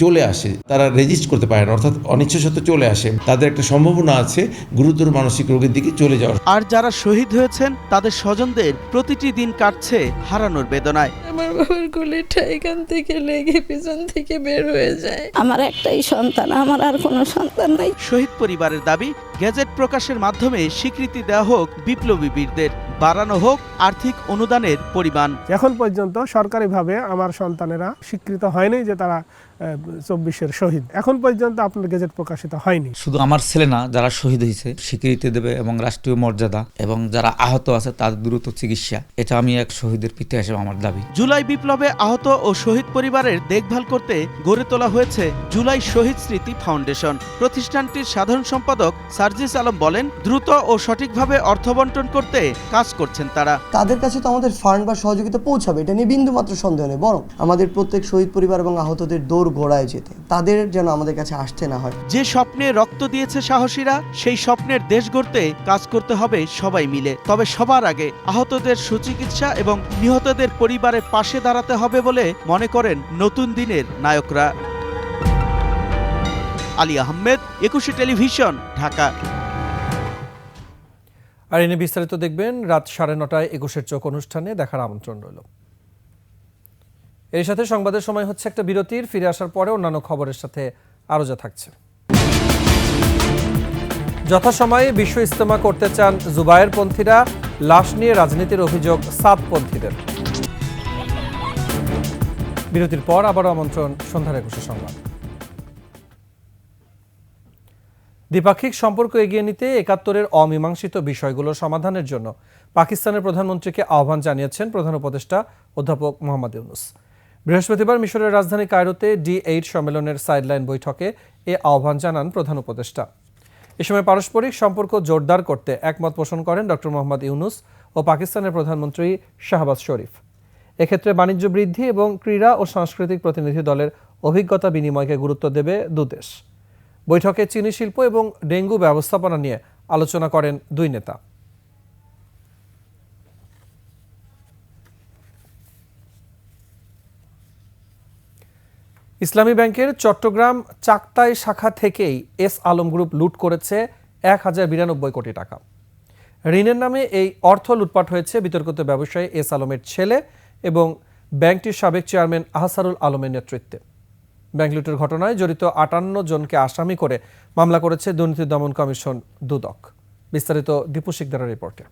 চলে আসে, তারা রেজিস্ট করতে পারে না, অর্থাৎ অনিচ্ছাসত্ত্বে চলে আসে। তাদের একটা সম্ভাবনা আছে গুরুতর মানসিক রোগের দিকে চলে যাওয়ার। আর যারা শহীদ হয়েছেন তাদের স্বজনদের প্রতিটি দিন কাটছে হারানোর বেদনায়। আমার বাবার গুলিটা এখান থেকে লেগে পিছন থেকে বের হয়ে যায়। আমার একটাই সন্তান, আমার আর কোনো সন্তান নাই। শহীদ পরিবারের দাবি গেজেট প্রকাশের মাধ্যমে স্বীকৃতি দেওয়া হোক বিপ্লবী বীরদের, বাড়ানো হোক আর্থিক অনুদানের পরিমাণ। এখন পর্যন্ত সরকারিভাবে আমার সন্তানেরা স্বীকৃত হয়নি যে তারা 24-এর শহীদ। এখন পর্যন্ত আপনার গেজেট প্রকাশিত হয়নি। শুধু আমার ছেলে না, যারা শহীদ হয়েছে স্বীকৃতি দেবে এবং রাষ্ট্রীয় মর্যাদা, এবং যারা আহত আছে তাদের দ্রুত চিকিৎসা। এটা আমি এক শহীদের পিতা হিসেবে আমার দাবি। জুলাই বিপ্লবে আহত ও শহীদ পরিবারের দেখভাল করতে গড়ে তোলা হয়েছে জুলাই শহীদ স্মৃতি ফাউন্ডেশন। প্রতিষ্ঠানটির সাধারণ সম্পাদক সার্জিস আলম বলেন, দ্রুত ও সঠিকভাবে অর্থ বন্টন করতে কাজ কাজ করছেন তারা। তাদের কাছে তো আমাদের ফান্ড বা সহযোগিতা পৌঁছাবে, এটা নিয়ে বিন্দুমাত্র সন্দেহ নেই, বরং আমাদের প্রত্যেক শহীদ পরিবার এবং আহতদের দৌড় ঘোড়ায় যেতে তাদের যেন আমাদের কাছে আসতে না হয়। যে স্বপ্নে রক্ত দিয়েছে সাহসীরা, সেই স্বপ্নের দেশ গড়তে কাজ করতে হবে সবাই মিলে। তবে সবার আগে আহতদের সুচিকিৎসা এবং নিহতদের পরিবারের পাশে দাঁড়াতে হবে বলে মনে করেন নতুন দিনের নায়করা। আলী আহমেদ, 21 টেলিভিশন, ঢাকা। আর এনে বিস্তারিত দেখবেন রাত 9:30 21-এর চোখ অনুষ্ঠানে দেখার আমন্ত্রণ রইল। এর সাথে সংবাদের সময় হচ্ছে একটা বিরতির। ফিরে আসার পরে অন্যান্য খবরের সাথে আরো যা থাকছে। যথাসময়ে বিশ্ব ইজতেমা করতে চান জুবায়েরপন্থীরা, লাশ নিয়ে রাজনীতির অভিযোগ সাদপন্থীদের। বিরতির পর আবারও আমন্ত্রণ সন্ধ্যার 21 সংবাদ। দ্বিপাক্ষিক সম্পর্ক এগিয়ে নিতে 71-এর অমীমাংসিত বিষয়গুলোর সমাধানের জন্য পাকিস্তানের প্রধানমন্ত্রীকে আহ্বান জানিয়েছেন প্রধান উপদেষ্টা অধ্যাপক মোহাম্মদ ইউনূস। বৃহস্পতিবার মিশরের রাজধানী কায়রোতে D8 সম্মেলনের সাইডলাইন বৈঠকে এ আহ্বান জানান প্রধান উপদেষ্টা। এ সময় পারস্পরিক সম্পর্ক জোরদার করতে একমত পোষণ করেন ডক্টর মোহাম্মদ ইউনূস ও পাকিস্তানের প্রধানমন্ত্রী শাহবাজ শরীফ। এক্ষেত্রে বাণিজ্য বৃদ্ধি এবং ক্রীড়া ও সাংস্কৃতিক প্রতিনিধি দলের অভিজ্ঞতা বিনিময়কে গুরুত্ব দেবে দুদেশ। বৈঠকে চিনি শিল্প এবং ডেঙ্গু ব্যবস্থাপনা নিয়ে আলোচনা করেন দুই নেতা। ইসলামী ব্যাংকের চট্টগ্রাম চাকতাই শাখা থেকেই এস আলম গ্রুপ লুট করেছে 1092 কোটি টাকা। ঋণের নামে এই অর্থ লুটপাট হয়েছে বিতর্কিত ব্যবসায়ী এস আলমের ছেলে এবং ব্যাংকটির সাবেক চেয়ারম্যান আহসানুল আলমের নেতৃত্বে। ব্যাংক লুটের ঘটনায় জড়িত 58 জনকে আসামি করে মামলা করেছে দুর্নীতি দমন কমিশন দুদক। বিস্তারিত দীপু শিকদারের রিপোর্টে।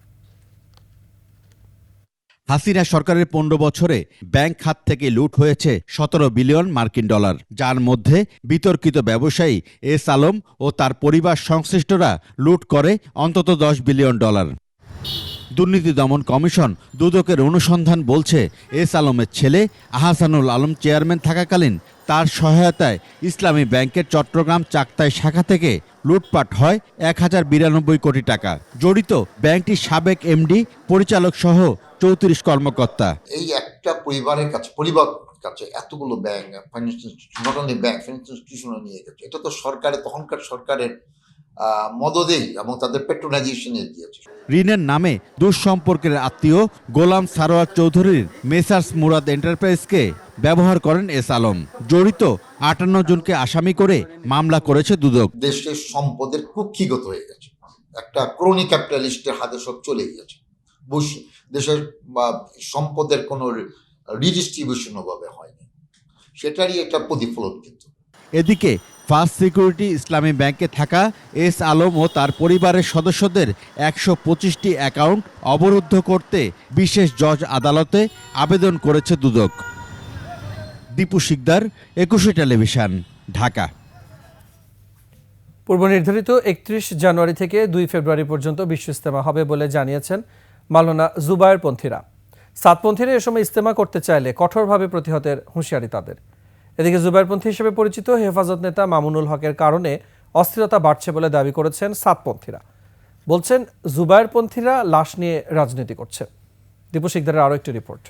হাসিনা সরকারের 15 বছরে ব্যাংক খাত থেকে লুট হয়েছে 17 বিলিয়ন মার্কিন ডলার, যার মধ্যে বিতর্কিত ব্যবসায়ী এস আলম ও তার পরিবার সংশ্লিষ্টরা লুট করে অন্তত 10 বিলিয়ন ডলার। দুর্নীতি দমন কমিশন দুদকের অনুসন্ধান বলছে এস আলমের ছেলে আহসানুল আলম চেয়ারম্যান থাকাকালীন তার সহায়তায় ইসলামী ব্যাংকের চট্টগ্রাম চাকতাই শাখা থেকে লুটপাট হয় 1092 কোটি টাকা। জড়িত ব্যাংকটির সাবেক এমডি, পরিচালক সহ 34 কর্মকর্তা। এই একটা পরিবার কাছে এতগুলো bank, financial not only bank, financial ইনস্টিটিউশনও নিয়ে গেছে। এটা তো তখনকার সরকারের মদদেই এবং তাদের পেট্রোনাইজেশনে দিয়েছে। ঋণের নামে দুঃসম্পর্কের আত্মীয় গোলাম সারোয়ার চৌধুরীর মেসার্স মুরাদ এন্টারপ্রাইজকে ব্যবহার করেন এস আলম। জড়িত 58 জনকে আসামি করে মামলা করেছে দুদক। দেশের সম্পদের কুক্ষিগত হয়ে গেছে, একটা ক্রোনি ক্যাপিটালিস্টের হাতে সব চলে গিয়েছে। দেশের সম্পদের কোনো রিডিস্ট্রিবিউশন ভাবে হয়নি, সেটারই একটা প্রতিফলন। কিন্তু এদিকে ফার্স্ট সিকিউরিটি ইসলামী ব্যাংকে থাকা এস আলম ও তার পরিবারের সদস্যদের 125টি অ্যাকাউন্ট অবরুদ্ধ করতে বিশেষ জজ আদালতে আবেদন করেছে দুদক। দীপু শিকদার, 21 টেলিভিশন, ঢাকা। পূর্ব নির্ধারিত 31 জানুয়ারি থেকে 2 ফেব্রুয়ারি পর্যন্ত বিশ্ব ইজতেমা হবে বলে জানিয়েছেন মাওলানা জুবায়েরপন্থীরা। সাদপন্থীরা এ সময় ইজতেমা করতে চাইলে কঠোরভাবে প্রতিহতের হুঁশিয়ারি তাদের। এদিকে জুবায়েরপন্থী হিসেবে পরিচিত হেফাজত নেতা মামুনুল হকের কারণে অস্থিরতা বাড়ছে বলে দাবি করেছেন সাদপন্থীরা। বলছেন জুবায়েরপন্থীরা লাশ নিয়ে রাজনীতি করছে। দীপু শিকদারের আরও একটি রিপোর্ট।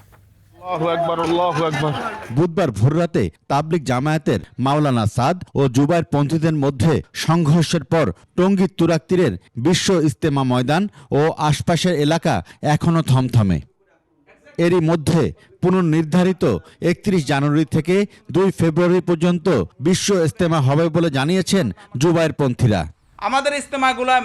বুধবার ভোররাতে তাবলিগ জামায়াতের মাওলানা সাদ ও জুবায়েরপন্থীদের মধ্যে সংঘর্ষের পর টঙ্গীর তুরাগ তীরের বিশ্ব ইজতেমা ময়দান ও আশপাশের এলাকা এখনও থমথমে। এরই মধ্যে পুনর্নির্ধারিত 31 জানুয়ারি থেকে 2 ফেব্রুয়ারি পর্যন্ত বিশ্ব ইজতেমা হবে বলে জানিয়েছেন জুবায়েরপন্থীরা। আমাদের ইজতেমাগুলোয়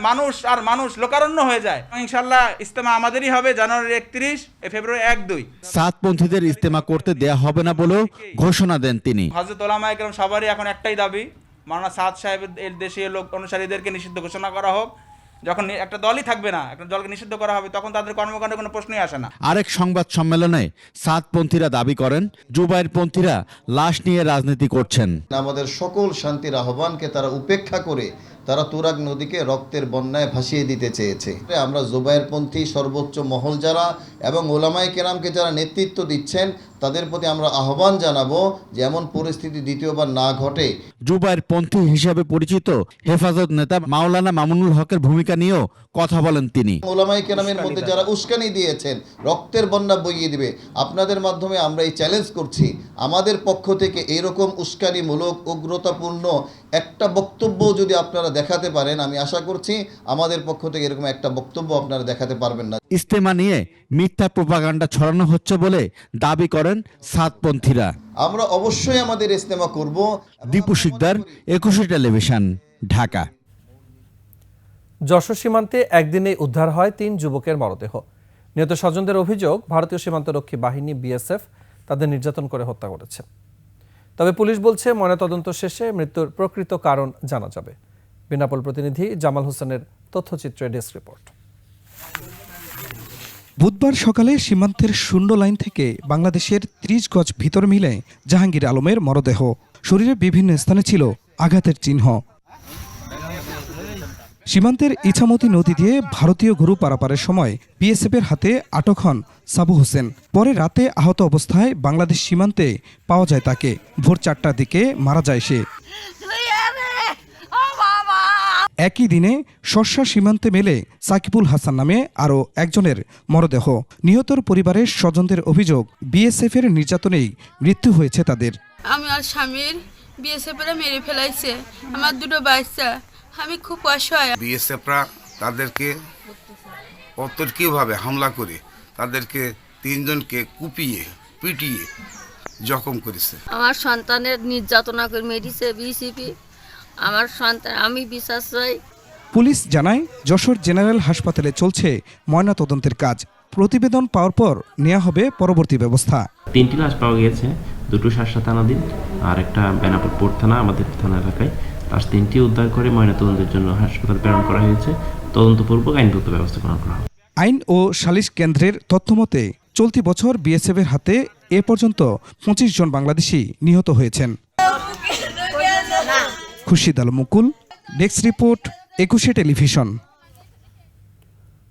মানুষ লোকারণ্য হয়ে যায়। ইনশাআল্লাহ ইজতেমা আমাদেরই হবে জানুয়ারি 31, ফেব্রুয়ারি 1-2। সাদপন্থীদের ইজতেমা করতে দেয়া হবে না বলেও ঘোষণা দেন তিনি। হযরত উলামায়ে কেরাম সবারই এখন একটাই দাবি, মাওলানা সাদ সাহেবের এই দেশীয় লোক অনুসারীদেরকে নিষিদ্ধ ঘোষণা করা হোক। যখন একটা দলই থাকবে না, একটা দলকে নিষিদ্ধ করা হবে, তখন তাদের কর্মকাণ্ডে কোনো প্রশ্নই আসে না। আরেক সংবাদ সম্মেলনে সাদপন্থীরা দাবি করেন জুবায়েরপন্থীরা লাশ নিয়ে রাজনীতি করছেন। আমাদের সকল শান্তির আহ্বানকে তারা উপেক্ষা করে তারা তুরাগ নদীকে রক্তের বন্যায় ভাসিয়ে দিতে চেয়েছে। আমরা জুবায়েরপন্থী সর্বোচ্চ মহল যারা এবং ওলামায়ে কেরামকে যারা নেতৃত্ব দিচ্ছেন তাদের প্রতি আমরা আহ্বান জানাবো যে এমন পরিস্থিতি দ্বিতীয়বার না ঘটে। জুবায়ের পন্থী হিসেবে পরিচিত হেফাজত নেতা মাওলানা মামুনুল হকের ভূমিকা নিয়েও কথা বলেন তিনি। ওলামায়ে কেরামের মধ্যে যারা উস্কানি দিয়েছেন, রক্তের বন্যা বইয়ে দিবে, আপনাদের মাধ্যমে আমরা এই চ্যালেঞ্জ করছি, আমাদের পক্ষ থেকে এরকম উস্কানিমূলক উগ্রতাপূর্ণ একটা বক্তব্য যদি আপনারা দেখাতে পারেন, আমি আশা করছি আমাদের পক্ষ থেকে এরকম একটা বক্তব্য আপনারা দেখাতে পারবেন না। ইজতেমা নিয়ে মিথ্যা প্রোপাগান্ডা ছড়ানো হচ্ছে বলে দাবি করেন সাতপন্থীরা। আমরা অবশ্যই আমাদের ইজতেমা করব। দীপু শিকদার, 21 টেলিভিশন, ঢাকা। যশোর সীমান্তে একদিনেই উদ্ধার হয় 3 যুবকের মরদেহ। নিহত স্বজনদের অভিযোগ, ভারতীয় সীমান্তরক্ষী বাহিনী বিএসএফ তাদের নির্যাতন করে হত্যা করেছে। তবে পুলিশ বলছে ময়নাতদন্ত শেষে মৃত্যুর প্রকৃত কারণ জানা যাবে। বেনাপোল প্রতিনিধি জামাল হোসেনের তথ্যচিত্রে ডেস্ক রিপোর্ট। বুধবার সকালে সীমান্তের শূন্য লাইন থেকে বাংলাদেশের 30 গজ ভিতর মিলে জাহাঙ্গীর আলমের মরদেহ। শরীরে বিভিন্ন স্থানে ছিল আঘাতের চিহ্ন। সীমান্তের ইছামতি নদী দিয়ে ভারতীয় গরু পারাপারের সময় বিএসএফের হাতে আটক হন সাবু হোসেন। পরে রাতে আহত অবস্থায় বাংলাদেশ সীমান্তে পাওয়া যায় তাকে। ভোর 4টার দিকে মারা যায় সে। একই দিনে শর্ষা সীমান্তে মেলে সাকিবুল হাসান নামে আরও একজনের মরদেহ। নিহতর পরিবারের স্বজনদের অভিযোগ, বিএসএফের নির্যাতনেই মৃত্যু হয়েছে তাদের। আমি আর স্বামীর বিএসএফরা মেরে ফেলাইছে, আমার 2টো বাচ্চা, আমি খুব অসহায়। বিএসএফরা তাদেরকে অতর্কিভাবে হামলা করে তাদেরকে 3 জনকে কুপিয়ে পিটিয়ে জখম করেছে। আমার সন্তানের নির্যাতনা করে মেরেছে বিসিপি। আমার সন্তান, আমি বিশ্বাস চাই। পুলিশ জানায় যশোর জেনারেল হাসপাতালে চলছে ময়নাতদন্তের কাজ। প্রতিবেদন পাওয়ার পর নেওয়া হবে পরবর্তী ব্যবস্থা। 3টি লাশ পাওয়া গিয়েছে, 2টো শার্শা থানাধীন আর একটা বেনাপোল পোর্ট থানা আমাদের থানা এলাকায়। লাশ 3টি উদ্ধার করে ময়নাতদন্তের জন্য হাসপাতাল প্রেরণ করা হয়েছে। তদন্তপূর্বক আইনগত ব্যবস্থা গ্রহণ করা হবে। আইন ও সালিশ কেন্দ্রের তথ্যমতে চলতি বছর বিএসএফের হাতে এ পর্যন্ত 25 জন বাংলাদেশি নিহত হয়েছেন। খুরশিদ আলম মুকুল, ডেস্ক রিপোর্ট, 21 টেলিভিশন।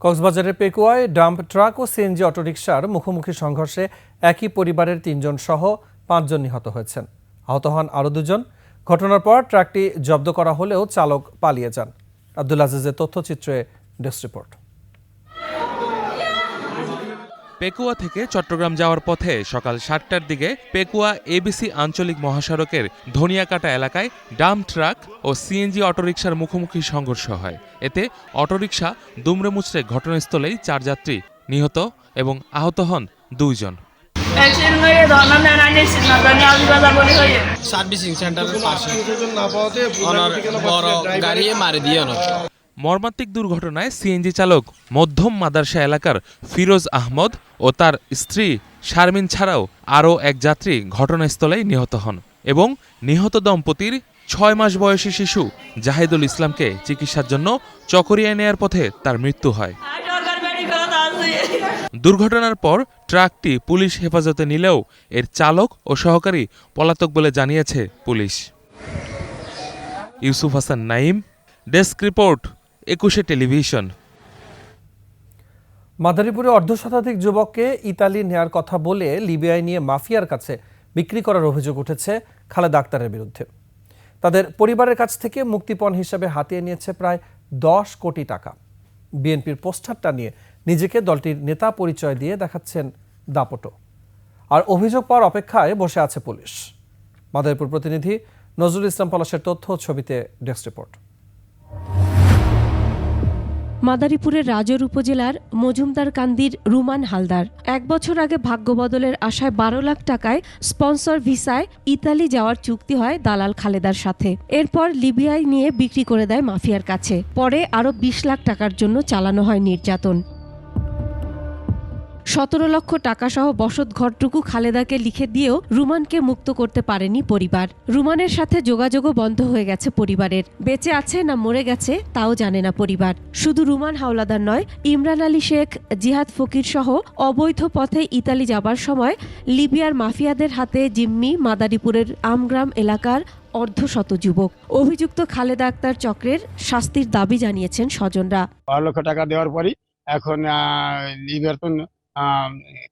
কক্সবাজারের পেকুয়ায় ডাম্প ট্রাক ও সিএনজি অটোরিকশার মুখোমুখি সংঘর্ষে একই পরিবারের 3 জন সহ 5 জন নিহত হয়েছেন। আহত হন আরও 2 জন। ঘটনার পর ট্রাকটি জব্দ করা হলেও চালক পালিয়ে যান। আব্দুল আজিজের তথ্যচিত্রে ডেস্ক রিপোর্ট। পেকুয়া থেকে চট্টগ্রাম যাওয়ার পথে সকাল 7টার দিকে পেকুয়া এবিসি আঞ্চলিক মহাসড়কের ধনিয়াকাটা এলাকায় ডাম্প ট্রাক ও সিএনজি অটোরিকশার মুখোমুখি সংঘর্ষ হয়। এতে অটোরিকশা দুমড়ে মুচড়ে ঘটনাস্থলেই 4 যাত্রী নিহত এবং আহত হন 2 জন। সার্ভিসিং সেন্টারের পাশে বড় গাড়ি মারি দিয়ে মর্মান্তিক দুর্ঘটনায় সিএনজি চালক মধ্যম মাদারসা এলাকার ফিরোজ আহমদ ও তার স্ত্রী শারমিন ছাড়াও আরও 1 যাত্রী ঘটনাস্থলেই নিহত হন এবং নিহত দম্পতির 6 মাস বয়সী শিশু জাহিদুল ইসলামকে চিকিৎসার জন্য চকরিয়ায় নেয়ার পথে তার মৃত্যু হয়। দুর্ঘটনার পর ট্রাকটি পুলিশ হেফাজতে নিলেও এর চালক ও সহকারী পলাতক বলে জানিয়েছে পুলিশ। Yusuf Hasan Naim, desk report, 21 television. মাদারীপুরে অর্ধশতাধিক যুবককে ইতালি নেয়ার কথা বলে লিবিয়ায় নিয়ে মাফিয়ার কাছে বিক্রি করার অভিযোগ উঠেছে খালেদা আক্তারের বিরুদ্ধে। তাদের পরিবারের কাছ থেকে মুক্তিপণ হিসাবে হাতিয়ে নিয়েছে প্রায় 10 কোটি টাকা। বিএনপির পোস্টারটা নিয়ে নিজেকে দলটির নেতা পরিচয় দিয়ে দেখাচ্ছেন দাপটো। আর অভিযোগ পাওয়ার অপেক্ষায় বসে আছে পুলিশ। মাদারীপুর প্রতিনিধি নজরুল ইসলাম পলাশের তথ্য ছবিতে ডেস্ক রিপোর্ট। মাদারীপুরের রাজৌর উপজেলার মজুমদার কান্দির রুমান হালদার 1 বছর আগে ভাগ্য বদলের আশায় 12 লাখ টাকায় স্পন্সর ভিসায় ইতালি যাওয়ার চুক্তি হয় দালাল খালেদার সাথে। এরপর লিবিয়ায় নিয়ে বিক্রি করে দেয় মাফিয়ার কাছে। পরে আরও 20 লাখ টাকার জন্য চালানো হয় নির্যাতন। 17 লক্ষ টাকা সহ বসত ঘরটুকু খালেদাকে লিখে দিয়েও রুমানকে মুক্ত করতে পারেনি পরিবার। রুমানের সাথে যোগাযোগও বন্ধ হয়ে গেছে পরিবারের। বেঁচে আছে না মরে গেছে তাও জানে না পরিবার। শুধু রুমান হাওলাদার নয়, ইমরান আলী শেখ, জিহাদ ফকির সহ অবৈধ পথে ইতালি যাবার সময় লিবিয়ার মাফিয়াদের হাতে জিম্মি মাদারীপুরের আমগ্রাম এলাকার অর্ধশত যুবক। অভিযুক্ত খালেদা আক্তার চক্রের শাস্তির দাবি জানিয়েছেন স্বজনরা। 12 লক্ষ টাকা দেওয়ার পরই এখন লিবিয়ার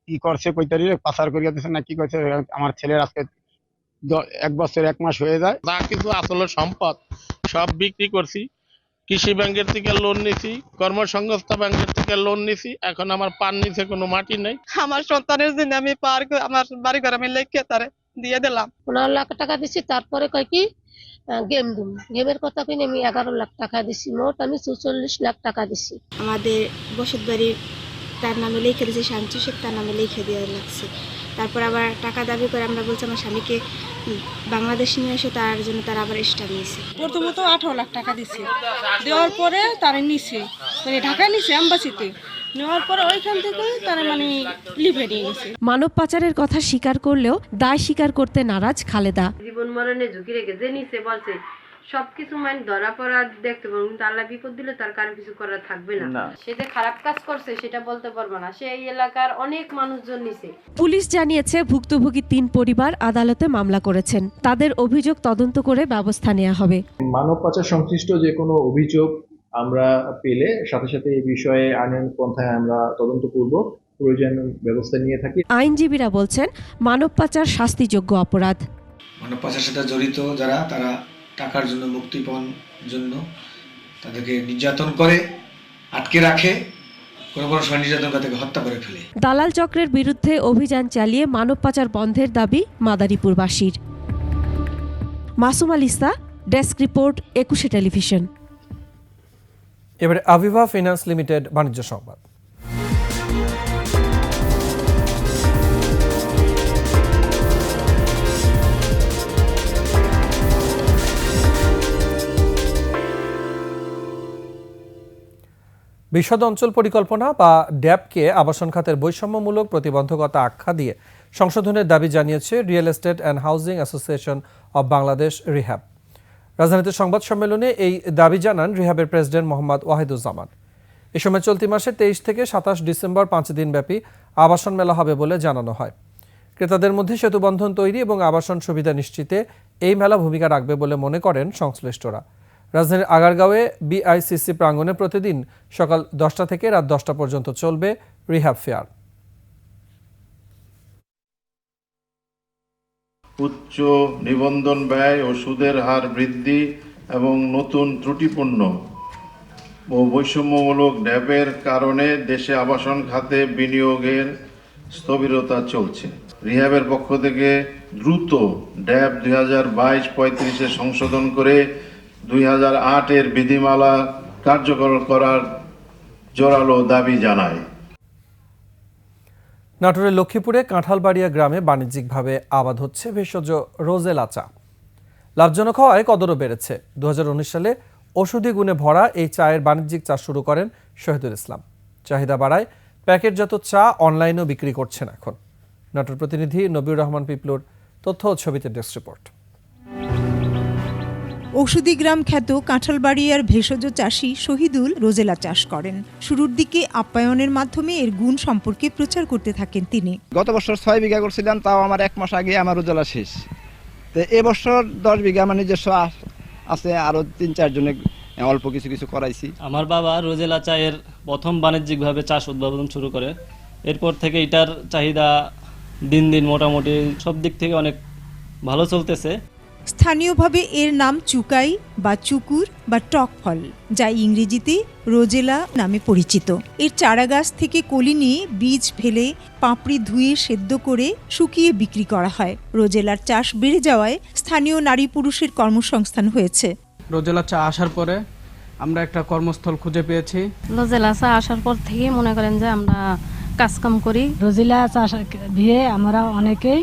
কি করছে কইতারি পাচার করিয়া দিছে না কি করছে। আমার ছেলের আজকে 1 বছর 1 মাস হয়ে যায়। যা কিছু আসলে সম্পদ সব বিক্রি করছি, কৃষি ব্যাংকের থেকে লোন নিছি, কর্মসংস্থা ব্যাংকের থেকে লোন নিছি, এখন আমার পার নিচে কোনো মাটি নেই। আমার সন্তানের জন্য আমি আমার বাড়ি ঘর আমি লেখে তারে দিয়ে দিলাম। 15 লাখ টাকা দিছি, তারপরে কয় কি গেম দিন, গেমের কথা কইনি আমি 11 লাখ টাকা দিছি, মোট আমি 44 লাখ টাকা দিছি। আমাদের বসত বাড়ি তার নামে লিখে দিয়েছে, শামসু শেখ তার নামে লিখে দিয়ে লাগছে। তারপর আবার টাকা দাবি করে আমরা বলছি আমার স্বামীকে বাংলাদেশ নিয়ে এসে, তার জন্য তার আবার স্টাম্প নিয়েছে। প্রথমত 18 লাখ টাকা দিছে, দেওয়ার পরে তারা নিছে, মানে ঢাকায় নিছে এম্বাসিতে, নেওয়ার পরে ওইখান থেকে তারা মানে লিভে নিয়ে গেছে। মানব পাচারের কথা স্বীকার করলেও দায় স্বীকার করতে নারাজ খালেদা। জীবন মরণের ঝুঁকি রেখে যে নিছে বলছে সবকিছু মানে ধরা পড়া দেখতে পারবো, কিন্তু আল্লাহ বিপদ দিলে তার কারো কিছু করা থাকবে না। সে যে খারাপ কাজ করছে সেটা বলতে পারবো না, সে এই এলাকার অনেক মানুষজন নিছে। পুলিশ জানিয়েছে ভুক্তভোগী 3 পরিবার আদালতে মামলা করেছেন, তাদের অভিযোগ তদন্ত করে ব্যবস্থা নেওয়া হবে। মানব পাচার সংশ্লিষ্ট যে কোনো অভিযোগ আমরা পেলে সাথে সাথে এই বিষয়ে আইন পন্থায় আমরা তদন্তপূর্বক প্রয়োজনীয় ব্যবস্থা নিয়ে থাকি। আইনজীবীরা বলছেন মানব পাচার শাস্তিযোগ্য অপরাধ। মানব পাচারের সাথে জড়িত যারা, তারা টাকার জন্য, মুক্তি পাওয়ার জন্য তাদেরকে নির্যাতন করে, আটকে রাখে, কোনো সময় নির্যাতন করে তাকে হত্যা করে ফেলে। দালাল চক্রের বিরুদ্ধে অভিযান চালিয়ে মানব পাচার বন্ধের দাবি মাদারীপুরবাসীর। Masum আলিসা, desk report, 21 television. এবারে আভিভা ফিন্যান্স লিমিটেড বাণিজ্য সংবাদ। বিশদ অঞ্চল পরিকল্পনা বা ড্যাবকে আবাসন খাতের বৈষম্যমূলক প্রতিবন্ধকতা আখ্যা দিয়ে সংশোধনের দাবি জানিয়েছে real estate and housing association of Bangladesh, rehab. রাজধানীতে সংবাদ সম্মেলনে এই দাবি জানান রিহ্যাবের প্রেসিডেন্ট মোহাম্মদ ওয়াহিদুজ্জামান। এ সময় চলতি মাসে 23 থেকে 27 ডিসেম্বর 5 দিনব্যাপী আবাসন মেলা হবে বলে জানানো হয়। ক্রেতাদের মধ্যে সেতুবন্ধন তৈরি এবং আবাসন সুবিধা নিশ্চিতে এই মেলা ভূমিকা রাখবে বলে মনে করেন সংশ্লিষ্টরা। রাজধানীর আগারগাঁওয়ে বিআইসিসি প্রাঙ্গণে প্রতিদিন সকাল 10টা থেকে রাত 10টা পর্যন্ত চলবে রিহ্যাব ফেয়ার। উচ্চ নিবন্ধন ব্যয় ও সুদের হার বৃদ্ধি এবং নতুন ত্রুটিপূর্ণ ও বৈষম্যমূলক ড্যাবের কারণে দেশে আবাসন খাতে বিনিয়োগের স্থবিরতা চলছে। রিহ্যাবের পক্ষ থেকে দ্রুত ড্যাব 2022-35 সংশোধন করে 2008 বিধিমালা কার্যকর করার জোরালো দাবি জানায়। নাটোরের লক্ষ্মীপুরে কাঁঠালবাড়িয়া গ্রামে বাণিজ্যিকভাবে আবাদ হচ্ছে ভেষজ রোজেলা চা। লাভজনক হওয়ায় কদরও বেড়েছে। 2019 সালে ওষুধি গুণে ভরা এই চায়ের বাণিজ্যিক চাষ শুরু করেন শহীদুল ইসলাম। চাহিদা বাড়ায় প্যাকেটজাত চা অনলাইনেও বিক্রি করছেন এখন। নাটোর প্রতিনিধি নবীর রহমান পিপলুর তথ্য ও ছবিতে ডেস্ক রিপোর্ট। ঔষধি গ্রাম খ্যাত কাঁঠালবাড়িয়ার ভেষজ চাষী শহীদুল রোজেলা চাষ করেন। শুরুর দিকে আপ্যায়নের মাধ্যমে এর গুণ সম্পর্কে প্রচার করতে থাকেন তিনি। গত বছর 6 বিঘা করছিলাম, তাও আমার 1 মাস আগে আমার রোজেলা শেষ। তো এবছর 10 বিঘা আমার নিজস্ব আছে, আরো 3-4 জনে অল্প কিছু করাইছি। আমার বাবা রোজেলা চায়ের প্রথম বাণিজ্যিকভাবে চাষ উদ্ভাবন শুরু করে। এরপর থেকে এটার চাহিদা দিন দিন মোটামুটি সব দিক থেকে অনেক ভালো চলতেছে। স্থানীয়ভাবে এর নাম চুকাই বা চুকুর বা টক ফল, যা ইংরেজিতে রোজেলা নামে পরিচিত। এর চারাগাছ থেকে কলি নিয়ে বীজ ফেলে পাপড়ি ধুয়ে সেদ্ধ করে শুকিয়ে বিক্রি করা হয়। রোজেলার চাষ বেড়ে যাওয়ায় স্থানীয় নারী পুরুষের কর্মসংস্থান হয়েছে। রোজেলা চা আসার পরে আমরা একটা কর্মস্থল খুঁজে পেয়েছি। রোজেলা চা আসার পর থেকে মনে করেন যে আমরা কাজকাম করি। রোজেলা চাষ দিয়ে আমরা অনেকেই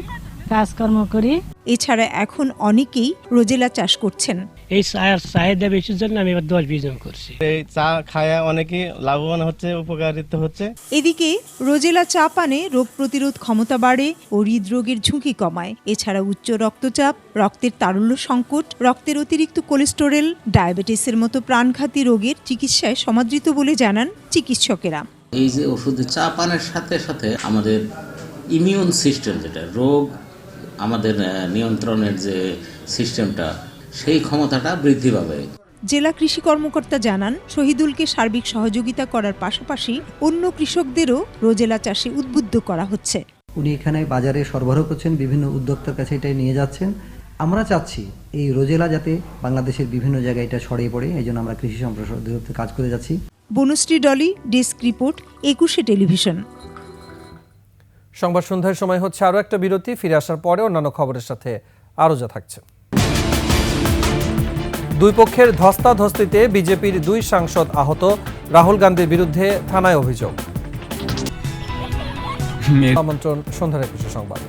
কাজকর্ম করি। এছাড়া এখন অনেকেই রোজেলা চাষ করছেন। এই চায়ের চাহিদা বেশির জন্য আমি 10-20 জন করছি। এই চা খায় অনেকেই লাভবান হচ্ছে, উপকারিত হচ্ছে। এদিকে রোজেলা চা পানে রোগ প্রতিরোধ ক্ষমতা বাড়ে ও হৃদরোগের ঝুঁকি কমায়। এছাড়া উচ্চ রক্তচাপ, রক্তের তারল্য সংকট, রক্তের অতিরিক্ত কোলেস্টেরল, ডায়াবেটিসের মতো প্রাণঘাতী রোগের চিকিৎসায় সমাদৃত বলে জানান চিকিৎসকেরা। এই যে ওষুধের চা পানের সাথে সাথে আমাদের ইমিউন সিস্টেম, যেটা রোগ আমাদের নিয়ন্ত্রণের যে সিস্টেমটা, সেই ক্ষমতাটা বৃদ্ধি পাবে। জেলা কৃষি কর্মকর্তা জানান, শহীদুলকে সার্বিক সহযোগিতা করার পাশাপাশি অন্য কৃষকদেরও রোজেলা চাষে উদ্বুদ্ধ করা হচ্ছে। উনি এখানে বাজারে সরবরাহ করছেন, বিভিন্ন উদ্যোক্তার কাছে এটাই নিয়ে যাচ্ছেন। আমরা চাচ্ছি এই রোজেলা যাতে বাংলাদেশের বিভিন্ন জায়গায় এটা ছড়িয়ে পড়ে, এই জন্য আমরা কৃষি সম্প্রসারণ অধিদপ্তরে কাজ করে যাচ্ছি। Banashree Dolly, desk report, 21 television. সংবাদ সন্ধ্যার সময় হচ্ছে আরও একটা বিরতি। ফিরে আসার পরে অন্যান্য খবরের সাথে আরও যা থাকছে। দুই পক্ষের ধস্তাধস্তিতে বিজেপির 2 সাংসদ আহত, রাহুল গান্ধীর বিরুদ্ধে থানায় অভিযোগ। আমন্ত্রণ সন্ধ্যার 21 সংবাদ।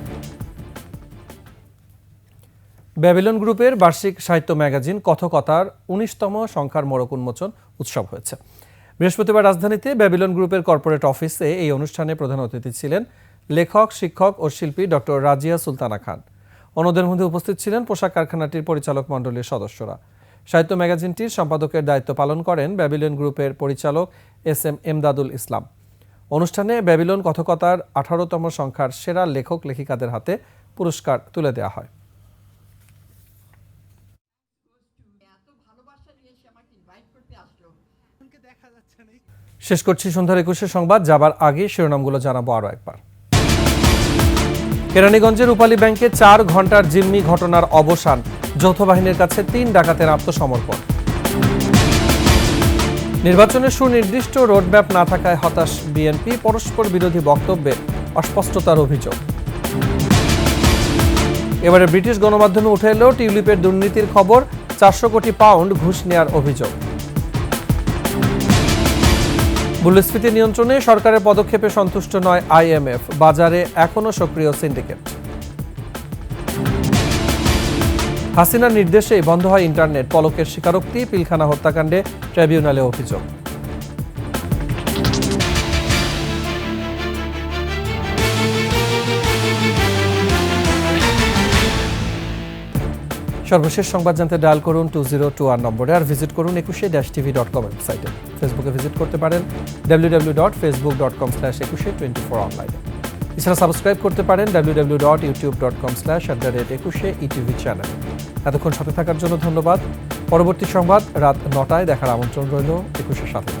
ব্যাবিলন গ্রুপের বার্ষিক সাহিত্য ম্যাগাজিন কথকতার 19তম সংখ্যার মোড়ক উন্মোচন উৎসব হয়েছে। বৃহস্পতিবার রাজধানীতে ব্যাবিলন গ্রুপের কর্পোরেট অফিসে এই অনুষ্ঠানে প্রধান অতিথি ছিলেন লেখক, শিক্ষক ও শিল্পী ডক্টর রাজিয়া সুলতানা খান। অন্যদের মধ্যে উপস্থিত ছিলেন পোশাক কারখানাটির পরিচালক মণ্ডলীর সদস্যরা। সাহিত্য ম্যাগাজিনটির সম্পাদকের দায়িত্ব পালন করেন ব্যাবিলন গ্রুপের পরিচালক SM এমদাদুল ইসলাম। অনুষ্ঠানে ব্যাবিলন কথকতার 18তম সংখ্যার সেরা লেখক লেখিকাদের হাতে পুরস্কার তুলে দেওয়া হয়। শেষ করছি সন্ধ্যার 21 সংবাদ। যাবার আগে শিরোনামগুলো জানাবো আরও একবার। কেরানীগঞ্জের রূপালী ব্যাংকে 4 ঘন্টার জিম্মি ঘটনার অবসান, যৌথ বাহিনীর কাছে 3 ডাকাতের আত্মসমর্পণ। নির্বাচনের সুনির্দিষ্ট রোডম্যাপ না থাকায় হতাশ বিএনপি, পরস্পর বিরোধী বক্তব্যে অস্পষ্টতার অভিযোগ। এবারে ব্রিটিশ গণমাধ্যমে উঠে এলো টিউলিপের দুর্নীতির খবর, 400 কোটি পাউন্ড ঘুষ নেওয়ার অভিযোগ। মূল্যস্ফীতি নিয়ন্ত্রণে সরকারের পদক্ষেপে সন্তুষ্ট নয় IMF, বাজারে এখনো সক্রিয় সিন্ডিকেট। হাসিনার নির্দেশেই বন্ধ হয় ইন্টারনেট, পলকের স্বীকারোক্তি, পিলখানা হত্যাকাণ্ডে ট্রাইব্যুনালে অভিযোগ। সর্বশেষ সংবাদ জানতে ডায়াল করুন 2021 নম্বরে, আর ভিজিট করুন 21-tv.com ওয়েবসাইটে। ফেসবুকে ভিজিট করতে পারেন www.facebook.com/2124 অনলাইনে। এছাড়া সাবস্ক্রাইব করতে পারেন www.youtube.com/21etv চ্যানেল। এতক্ষণ সাথে থাকার জন্য ধন্যবাদ। পরবর্তী সংবাদ রাত 9টায় দেখার আমন্ত্রণ রইল। 21-এর সাথে।